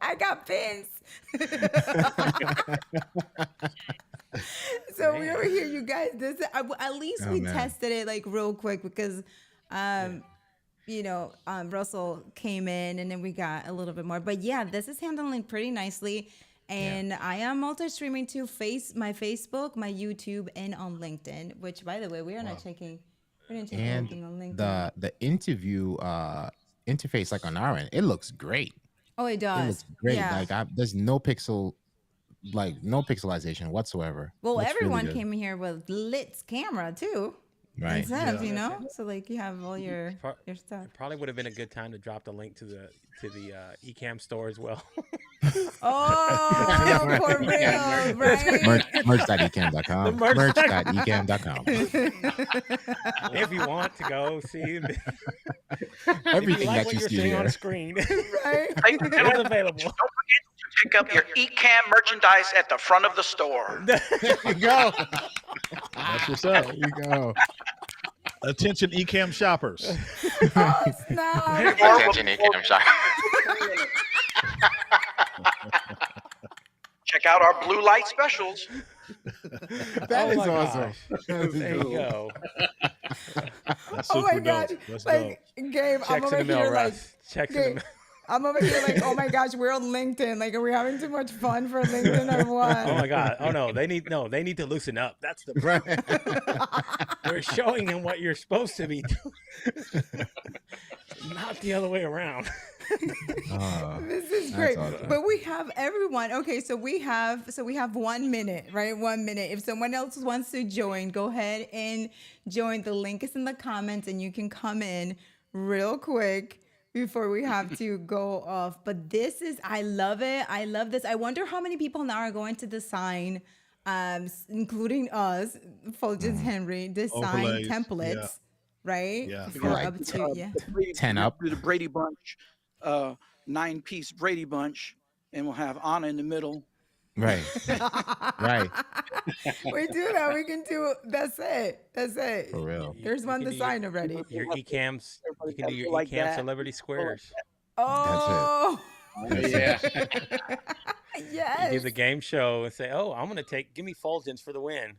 I got pins. So we over here, you guys. This at least we tested it like real quick because, you know, Russell came in and then we got a little bit more. But yeah, this is handling pretty nicely. And I am multi-streaming to my Facebook, my YouTube, and on LinkedIn. Which, by the way, we are not checking. We're not checking anything on LinkedIn. The interview interface, like on our end, it looks great. Oh, it does. It looks great. Yeah. Like there's no pixelization whatsoever. Well, Looks everyone really good. came here with lit camera too. Right. Themselves, you know, so like you have all your stuff. Probably would have been a good time to drop the link to the Ecamm store as well. Oh, for real, right? Merch.ecamm.com. Merch.ecamm.com. If you want to go see Everything like that what you you're see seeing here. on screen, Right? it's available. Don't forget to pick up your Ecamm merchandise at the front of the store. There you go. That's what's up. There you go. Attention, Ecamm shoppers. Oh, snap. Attention, Ecamm shoppers. Check out our blue light specials. That is my awesome. There you go. That's Oh super my gosh. dope. That's Like, Gabe, I'm Checks in over the mail, here like, Russ. Checks in the Gabe, mail. I'm over here like, oh my gosh, we're on LinkedIn. Like, are we having too much fun for LinkedIn or what? Oh my God! Oh no, they need to loosen up. That's the We're showing them what you're supposed to be doing, not the other way around. This is great. awesome. But we have everyone. Okay, so we have 1 minute, right? 1 minute. If someone else wants to join, go ahead and join. The link is in the comments and you can come in real quick before we have to go off. But this is, I love it. I love this. I wonder how many people now are going to design, including us, Fulgence Henry, design Overlays, templates, yeah. right? Yeah. For up to, Brady- 10 up. Do the Brady Bunch, 9-piece Brady Bunch, and we'll have Anna in the middle. Right. Right. We do that. We can do. That's it. That's it. For real. There's You one can do design already. Your Ecamm's. You can do your Like Ecamm that. celebrity squares. Oh, Yeah. You yes. do the game show and say, "Oh, I'm gonna give me Fulgence for the win."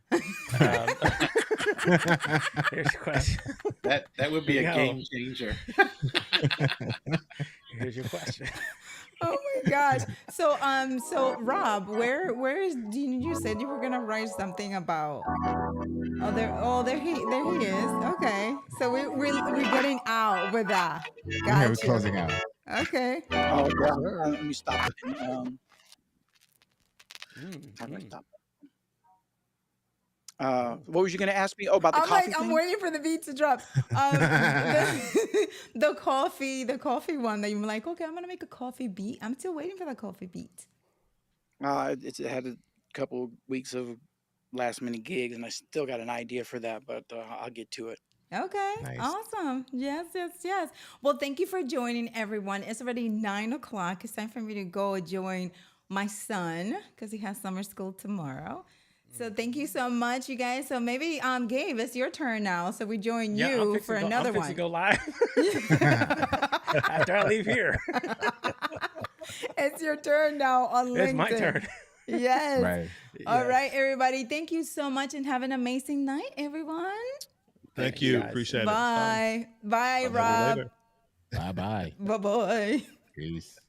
Here's your question. That would be a There you game changer. Here's your question. Oh my gosh. So so Rob, where is you said you were gonna write something about? There he is. Okay. So we're getting out with that. Yeah, we're Gotcha. closing out. Okay. Oh, yeah. Let me stop it. How do I stop? What was you going to ask me? Oh, about the I'm coffee like, I'm thing? waiting for the beat to drop. The coffee one that you're like, okay, I'm gonna make a coffee beat. I'm still waiting for the coffee beat. It had a couple weeks of last minute gigs, and I still got an idea for that, but I'll get to it. Okay, Nice. awesome. Yes, yes, yes. Well, thank you for joining, everyone. It's already 9 o'clock. It's time for me to go join my son because he has summer school tomorrow. So thank you so much, you guys. So maybe, Gabe, it's your turn now. So we join Yeah, you for another I'm one. to go live after I leave here. It's your turn now on LinkedIn. It's my turn. Yes. Right. All right, everybody. Thank you so much and have an amazing night, everyone. Thank you. guys. Appreciate it. Bye. Bye, I'll have you Rob. later. Bye bye. Bye-bye. Peace.